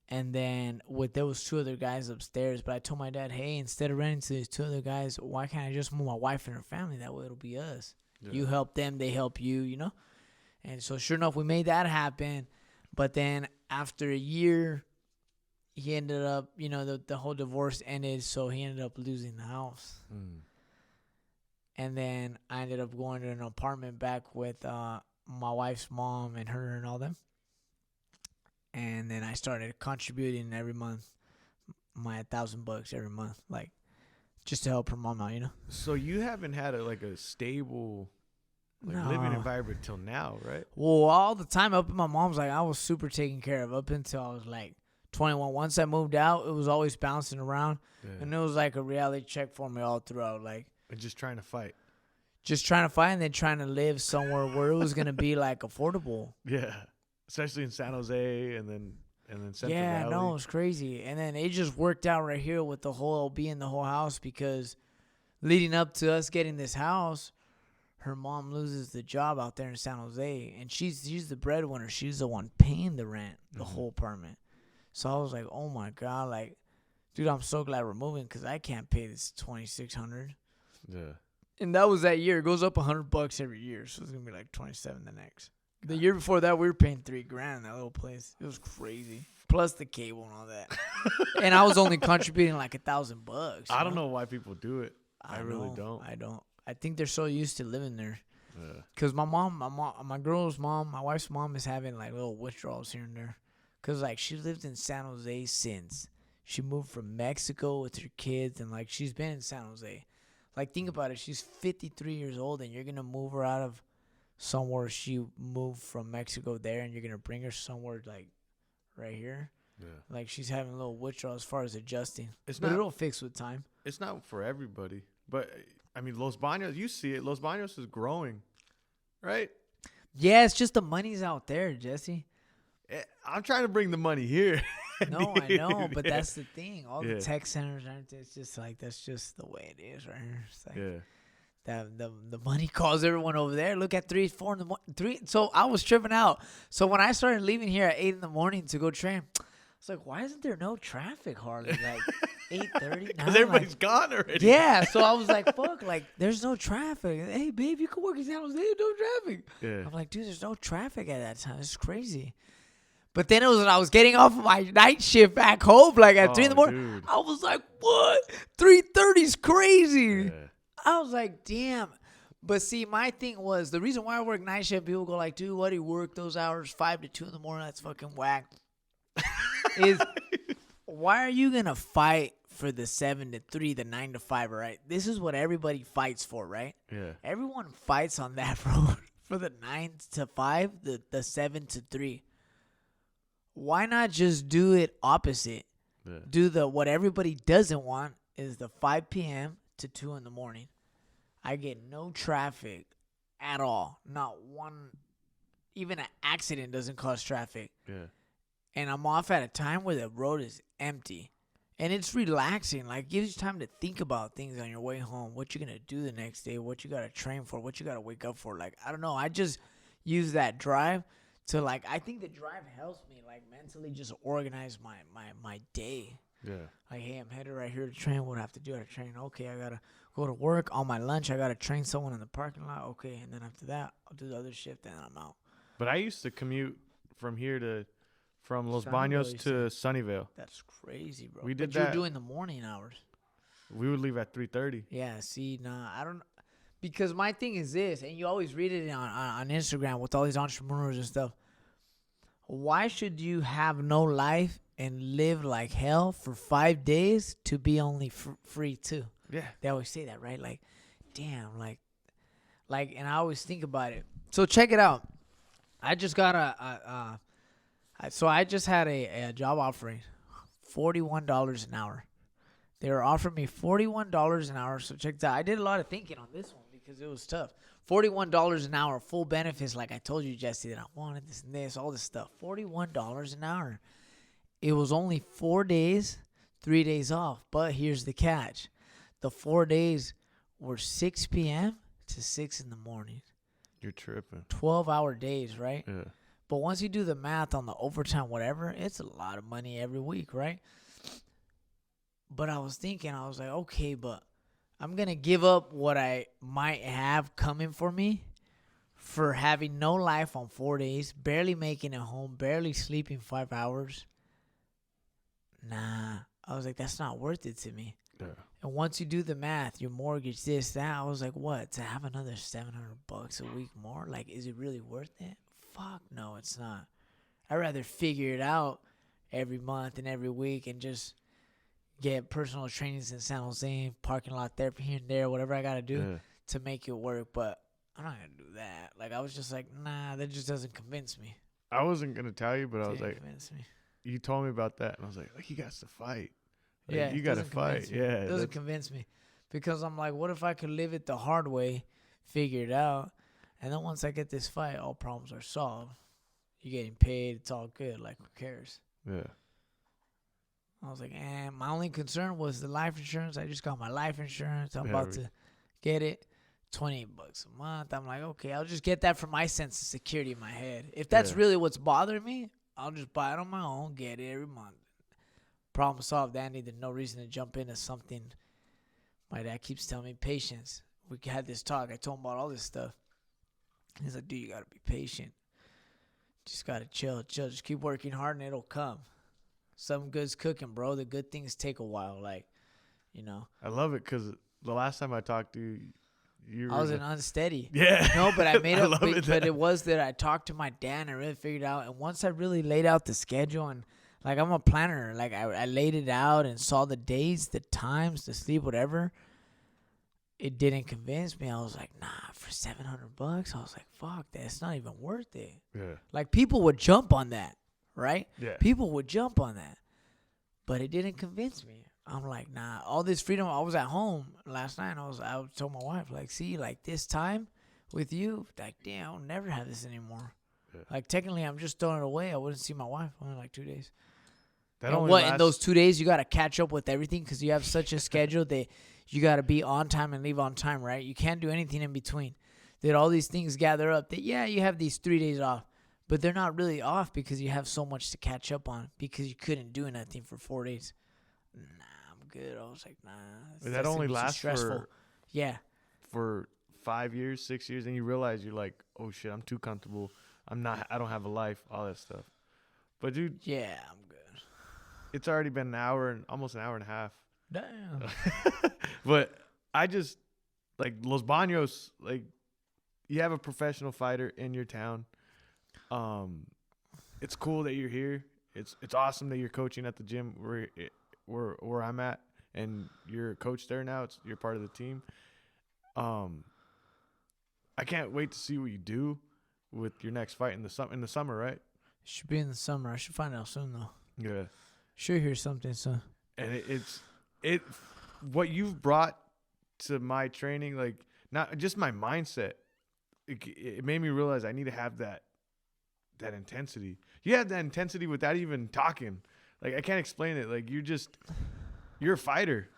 and then there was 2 other guys upstairs. But I told my dad, hey, instead of renting to these 2 other guys, why can't I just move my wife and her family? That way it'll be us. Yeah. You help them, they help you, And so sure enough, we made that happen. But then after a year, he ended up, the whole divorce ended, so he ended up losing the house. Mm. And then I ended up going to an apartment back with my wife's mom and her and all them. And then I started contributing every month, my $1,000 every month, like just to help her mom out, So you haven't had a stable living environment till now, right? Well, all the time up in my mom's, like I was super taken care of up until I was like 21. Once I moved out, it was always bouncing around, and it was like a reality check for me all throughout, like and just trying to fight. Just trying to fight and then trying to live somewhere where it was going to be, like, affordable. Yeah. Especially in San Jose and then Central Valley. Yeah, no, it was crazy. And then it just worked out right here with the whole being the whole house, because leading up to us getting this house, her mom loses the job out there in San Jose. And she's the breadwinner. She's the one paying the rent, the whole apartment. So I was like, oh, my God. Like, dude, I'm so glad we're moving because I can't pay this $2,600. Yeah. And that was that year. It goes up $100 every year, so it's gonna be like 27 the next. The year before that, we were paying $3,000 in that little place. It was crazy, plus the cable and all that. And I was only contributing like $1,000. I don't know why people do it. I really don't. I don't. I think they're so used to living there. Yeah. Cause my girl's mom, my wife's mom is having like little withdrawals here and there. Cause like she lived in San Jose since she moved from Mexico with her kids, and like she's been in San Jose. Like, think about it. She's 53 years old, and you're going to move her out of somewhere she moved from Mexico there, and you're going to bring her somewhere, like, right here. Yeah. Like, she's having a little withdrawal as far as adjusting. But it'll fix with time. It's not for everybody. But, I mean, Los Baños, you see it. Los Baños is growing, right? Yeah, it's just the money's out there, Jesse. I'm trying to bring the money here. No, I know, but that's the thing. All the tech centers, it's just like, that's just the way it is right here. It's like, the money calls everyone over there. Look at 3, 4 in the morning. So I was tripping out. So when I started leaving here at 8 in the morning to go train, I was like, why isn't there no traffic hardly? Like 8:30? Because everybody's gone already. Yeah, so I was like, fuck, like there's no traffic. Hey, babe, you can work in San Jose, no traffic. Yeah. I'm like, dude, there's no traffic at that time. It's crazy. But then it was when I was getting off of my night shift back home, like at 3 in the morning. Dude. I was like, what? 3:30's crazy. Yeah. I was like, damn. But see, my thing was, the reason why I work night shift, people go like, dude, why do you work those hours, 5 to 2 in the morning? That's fucking whack. Is why are you going to fight for the 7 to 3, the 9 to 5, right? This is what everybody fights for, right? Yeah. Everyone fights on that road for the 9 to 5, the 7 to 3. Why not just do it opposite? Yeah. Do what everybody doesn't want is the 5 p.m. to 2 in the morning. I get no traffic at all. Not one. Even an accident doesn't cause traffic. Yeah. and I'm off at a time where the road is empty. And it's relaxing. Like, gives you time to think about things on your way home. What you're going to do the next day. What you got to train for. What you got to wake up for. Like, I don't know. I just use that drive to, like, I think the drive helps me, like, mentally just organize my day. Yeah. Like, hey, I'm headed right here to train. What do I have to do? I train. Okay, I got to go to work. On my lunch, I got to train someone in the parking lot. Okay, and then after that, I'll do the other shift, and I'm out. But I used to commute from Los Sunnyvale, Banos you to Sunnyvale. That's crazy, bro. We did but you're that. doing the morning hours. We would leave at 3:30. Yeah, see, nah, I don't, because my thing is this, and you always read it on Instagram with all these entrepreneurs and stuff. Why should you have no life and live like hell for 5 days to be only free too? Yeah. They always say that, right? Like, damn, like, and I always think about it. So check it out. I just got I just had a job offering, $41 an hour. They were offering me $41 an hour. So check that. I did a lot of thinking on this one because it was tough. $41 an hour, full benefits, like I told you, Jesse, that I wanted this and this, all this stuff. $41 an hour. It was only 4 days, 3 days off. But here's the catch. The 4 days were 6 p.m. to 6 in the morning. You're tripping. 12-hour days, right? Yeah. But once you do the math on the overtime, whatever, it's a lot of money every week, right? But I was thinking, I was like, okay, but I'm going to give up what I might have coming for me for having no life on 4 days, barely making it home, barely sleeping 5 hours. Nah. I was like, that's not worth it to me. Yeah. And once you do the math, your mortgage, this, that, I was like, what? To have another $700 a week more? Like, is it really worth it? Fuck no, it's not. I'd rather figure it out every month and every week and just get personal trainings in San Jose, parking lot therapy here and there, whatever I got to do to make it work. But I'm not going to do that. Like, I was just like, nah, that just doesn't convince me. I wasn't going to tell you, but I was like, convince me. You told me about that, and I was like, he got to fight. Like, Yeah, you got to fight. Yeah. It doesn't convince me. Because I'm like, what if I could live it the hard way, figure it out, and then once I get this fight, all problems are solved. You're getting paid. It's all good. Like, who cares? Yeah. I was like, my only concern was the life insurance. I just got my life insurance. I'm about to get it. $28 a month. I'm like, okay, I'll just get that for my sense of security in my head. If that's really what's bothering me, I'll just buy it on my own, get it every month. Problem solved, Andy. There's no reason to jump into something. My dad keeps telling me patience. We had this talk. I told him about all this stuff. He's like, dude, you got to be patient. Just got to chill. Just keep working hard and it'll come. Something good's cooking, bro. The good things take a while. Like, you know. I love it because the last time I talked to you, I was an unsteady. Yeah. No, but I made I up. love it, But it was that I talked to my dad and I really figured out. And once I really laid out the schedule and, like, I'm a planner. Like, I laid it out and saw the days, the times, the sleep, whatever. It didn't convince me. I was like, nah, for $700. I was like, fuck, that's not even worth it. Yeah. Like, people would jump on that, right? Yeah. People would jump on that. But it didn't convince me. I'm like, nah, all this freedom. I was at home last night. I told my wife, like, see, like, this time with you, like, damn, I'll never have this anymore. Yeah. Like, technically, I'm just throwing it away. I wouldn't see my wife only like 2 days. That and what, in those 2 days, you got to catch up with everything because you have such a schedule that you got to be on time and leave on time, right? You can't do anything in between. That all these things gather up that, yeah, you have these 3 days off, but they're not really off because you have so much to catch up on because you couldn't do anything for 4 days. Nah, I'm good. I was like, nah. That only lasts for 5 years, 6 years, and you realize you're like, oh, shit, I'm too comfortable. I don't have a life, all that stuff. But, dude. Yeah, I'm good. It's already been almost an hour and a half. Damn. But I just, like, Los Banos, like, you have a professional fighter in your town. It's cool that you're here. It's awesome that you're coaching at the gym where I'm at, and you're a coach there now. You're part of the team. I can't wait to see what you do with your next fight in the summer, right? It should be in the summer. I should find out soon, though. Yeah. Should hear something soon. And it's what you've brought to my training, like, not just my mindset. It made me realize I need to have that that intensity. You have that intensity without even talking. Like, I can't explain it. Like, you're a fighter.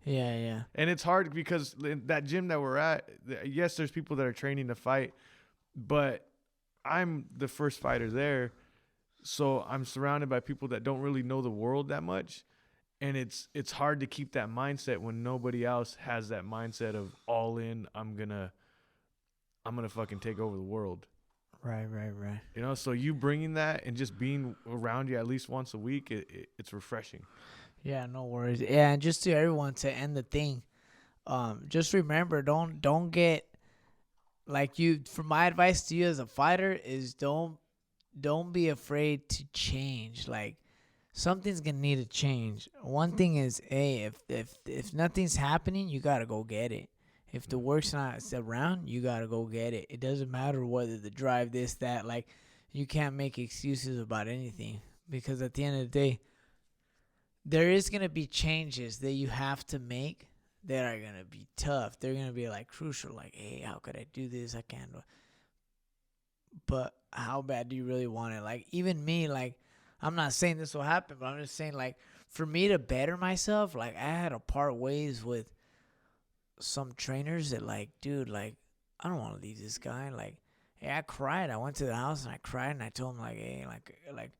Yeah. And it's hard because in that gym that we're at, yes, there's people that are training to fight, but I'm the first fighter there. So I'm surrounded by people that don't really know the world that much. And it's hard to keep that mindset when nobody else has that mindset of all in. I'm gonna fucking take over the world. Right. You know, so you bringing that and just being around you at least once a week, it's refreshing. Yeah, no worries. Yeah, and just to everyone to end the thing, just remember, don't get like you. For my advice to you as a fighter is don't be afraid to change. Like, something's gonna need to change. One thing is, hey, if nothing's happening, you gotta go get it. If the work's not around, you gotta go get it. It doesn't matter whether the drive, this, that. Like, you can't make excuses about anything, because at the end of the day, there is gonna be changes that you have to make that are gonna be tough. They're gonna be like crucial. Like, hey, how could I do this? I can't. But how bad do you really want it? Like, even me, like, I'm not saying this will happen, but I'm just saying, like, for me to better myself, like, I had to part ways with some trainers that, like, dude, like, I don't want to leave this guy. Like, hey, I cried. I went to the house and I cried and I told him, like, hey, like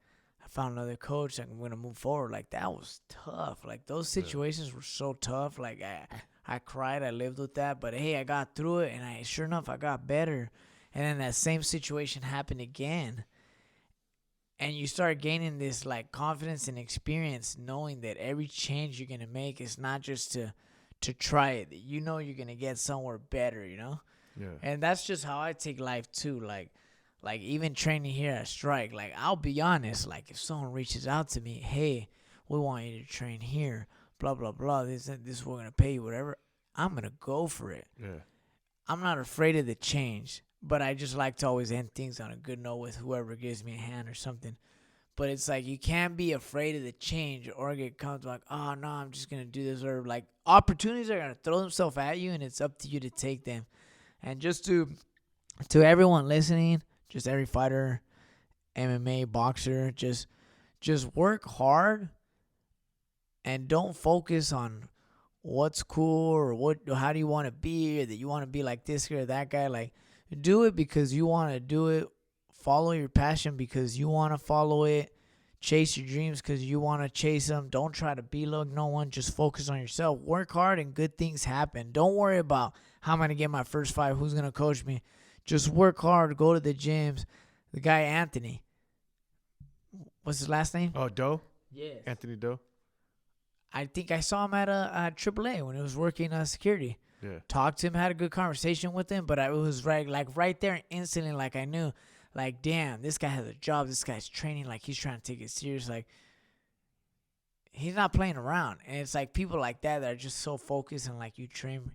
I found another coach. Like, I'm going to move forward. Like, that was tough. Like, those situations were so tough. Like, I cried. I lived with that. But, hey, I got through it, and sure enough, I got better. And then that same situation happened again. And you start gaining this, like, confidence and experience, knowing that every change you're going to make is not just to try it. You know you're going to get somewhere better, you know? Yeah. And that's just how I take life, too. Like even training here at Strike, like, I'll be honest. Like, if someone reaches out to me, hey, we want you to train here, blah, blah, blah, this we're going to pay you, whatever, I'm going to go for it. Yeah. I'm not afraid of the change. But I just like to always end things on a good note with whoever gives me a hand or something. But it's like, you can't be afraid of the change or get comfortable like, oh, no, I'm just going to do this. Or, like, opportunities are going to throw themselves at you, and it's up to you to take them. And just to everyone listening, just every fighter, MMA, boxer, just work hard and don't focus on what's cool or how do you want to be, or that you want to be like this guy or that guy. Like, do it because you want to do it. Follow your passion because you want to follow it. Chase your dreams because you want to chase them. Don't try to belook no one. Just focus on yourself. Work hard and good things happen. Don't worry about how I'm going to get my first fight, who's going to coach me. Just work hard. Go to the gyms. The guy, Anthony. What's his last name? Oh, Doe? Yes. Anthony Doe? I think I saw him at AAA when he was working security. Yeah. Talked to him, had a good conversation with him, but it was right there instantly, like, I knew, like, damn, this guy has a job, this guy's training, like, he's trying to take it serious, like, he's not playing around. And it's like people like that are just so focused, and like, you train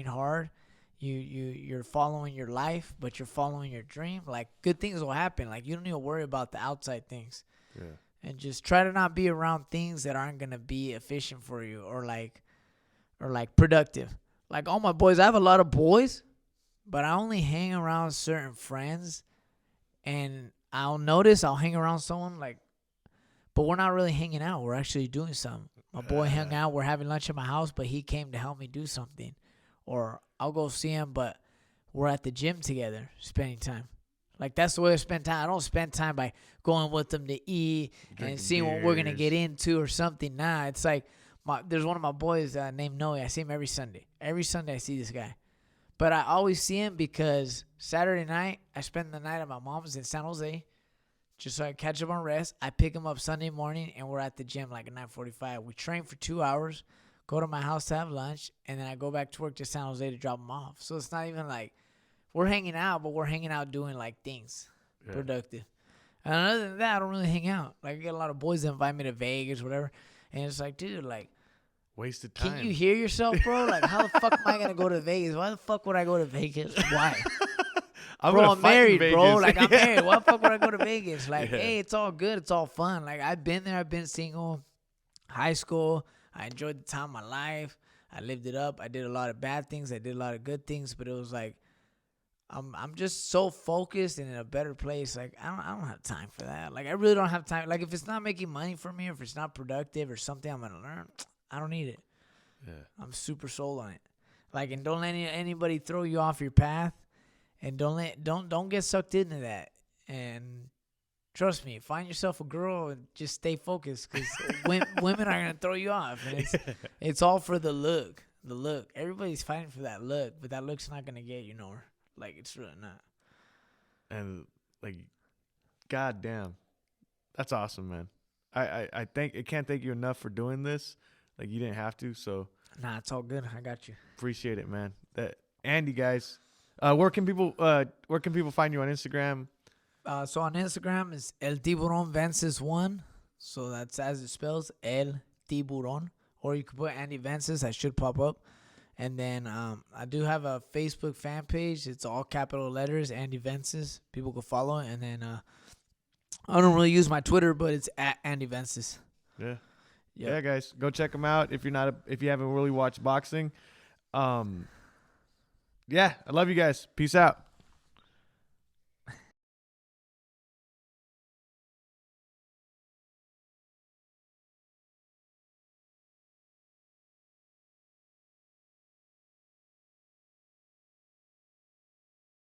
hard, you're following your life, but you're following your dream. Like, good things will happen. Like, you don't need to worry about the outside things. Yeah. And just try to not be around things that aren't gonna be efficient for you or productive. Like, all my boys, I have a lot of boys, but I only hang around certain friends, and I'll hang around someone, like, but we're not really hanging out. We're actually doing something. My boy hung out. We're having lunch at my house, but he came to help me do something. Or I'll go see him, but we're at the gym together, spending time. Like, that's the way I spend time. I don't spend time by going with them to eat and seeing what we're going to get into or something. Nah, it's like, there's one of my boys named Noe. I see him every Sunday. Every Sunday I see this guy. But I always see him because Saturday night, I spend the night at my mom's in San Jose just so I catch up on rest. I pick him up Sunday morning, and we're at the gym like at 9:45. We train for 2 hours, go to my house to have lunch, and then I go back to work to San Jose to drop him off. So it's not even like we're hanging out, but we're hanging out doing like things productive. And other than that, I don't really hang out. Like, I get a lot of boys that invite me to Vegas, whatever. And it's like, dude, like, wasted time. can you hear yourself, bro? Like, how the fuck am I going to go to Vegas? Why the fuck would I go to Vegas? Why? I'm married, bro. Like, I'm married. Why the fuck would I go to Vegas? Like, hey, it's all good. It's all fun. Like, I've been there. I've been single. High school. I enjoyed the time of my life. I lived it up. I did a lot of bad things. I did a lot of good things. But it was like, I'm just so focused and in a better place. Like I don't have time for that. Like I really don't have time. Like if it's not making money for me, or if it's not productive or something I'm gonna learn, I don't need it. Yeah. I'm super sold on it. Like, and don't let anybody throw you off your path, and don't get sucked into that. And trust me, find yourself a girl and just stay focused, because women are gonna throw you off, and it's all for the look. The look. Everybody's fighting for that look, but that look's not gonna get you nowhere. Like, it's really not. And like, goddamn, that's awesome, man. I can't thank you enough for doing this. Like, you didn't have to, so Nah, it's all good. I got you. appreciate it, man. That Andy, guys, where can people find you on Instagram? So on Instagram is El Tiburon Vences 1. So that's as it spells, El Tiburon. Or you can put Andy Vences. That should pop up. And then I do have a Facebook fan page. It's all capital letters, Andy Vences. People can follow it. And then I don't really use my Twitter, but it's at Andy Vences. Yeah. Yep. Yeah, guys, go check them out if you haven't really watched boxing. Yeah, I love you guys. Peace out.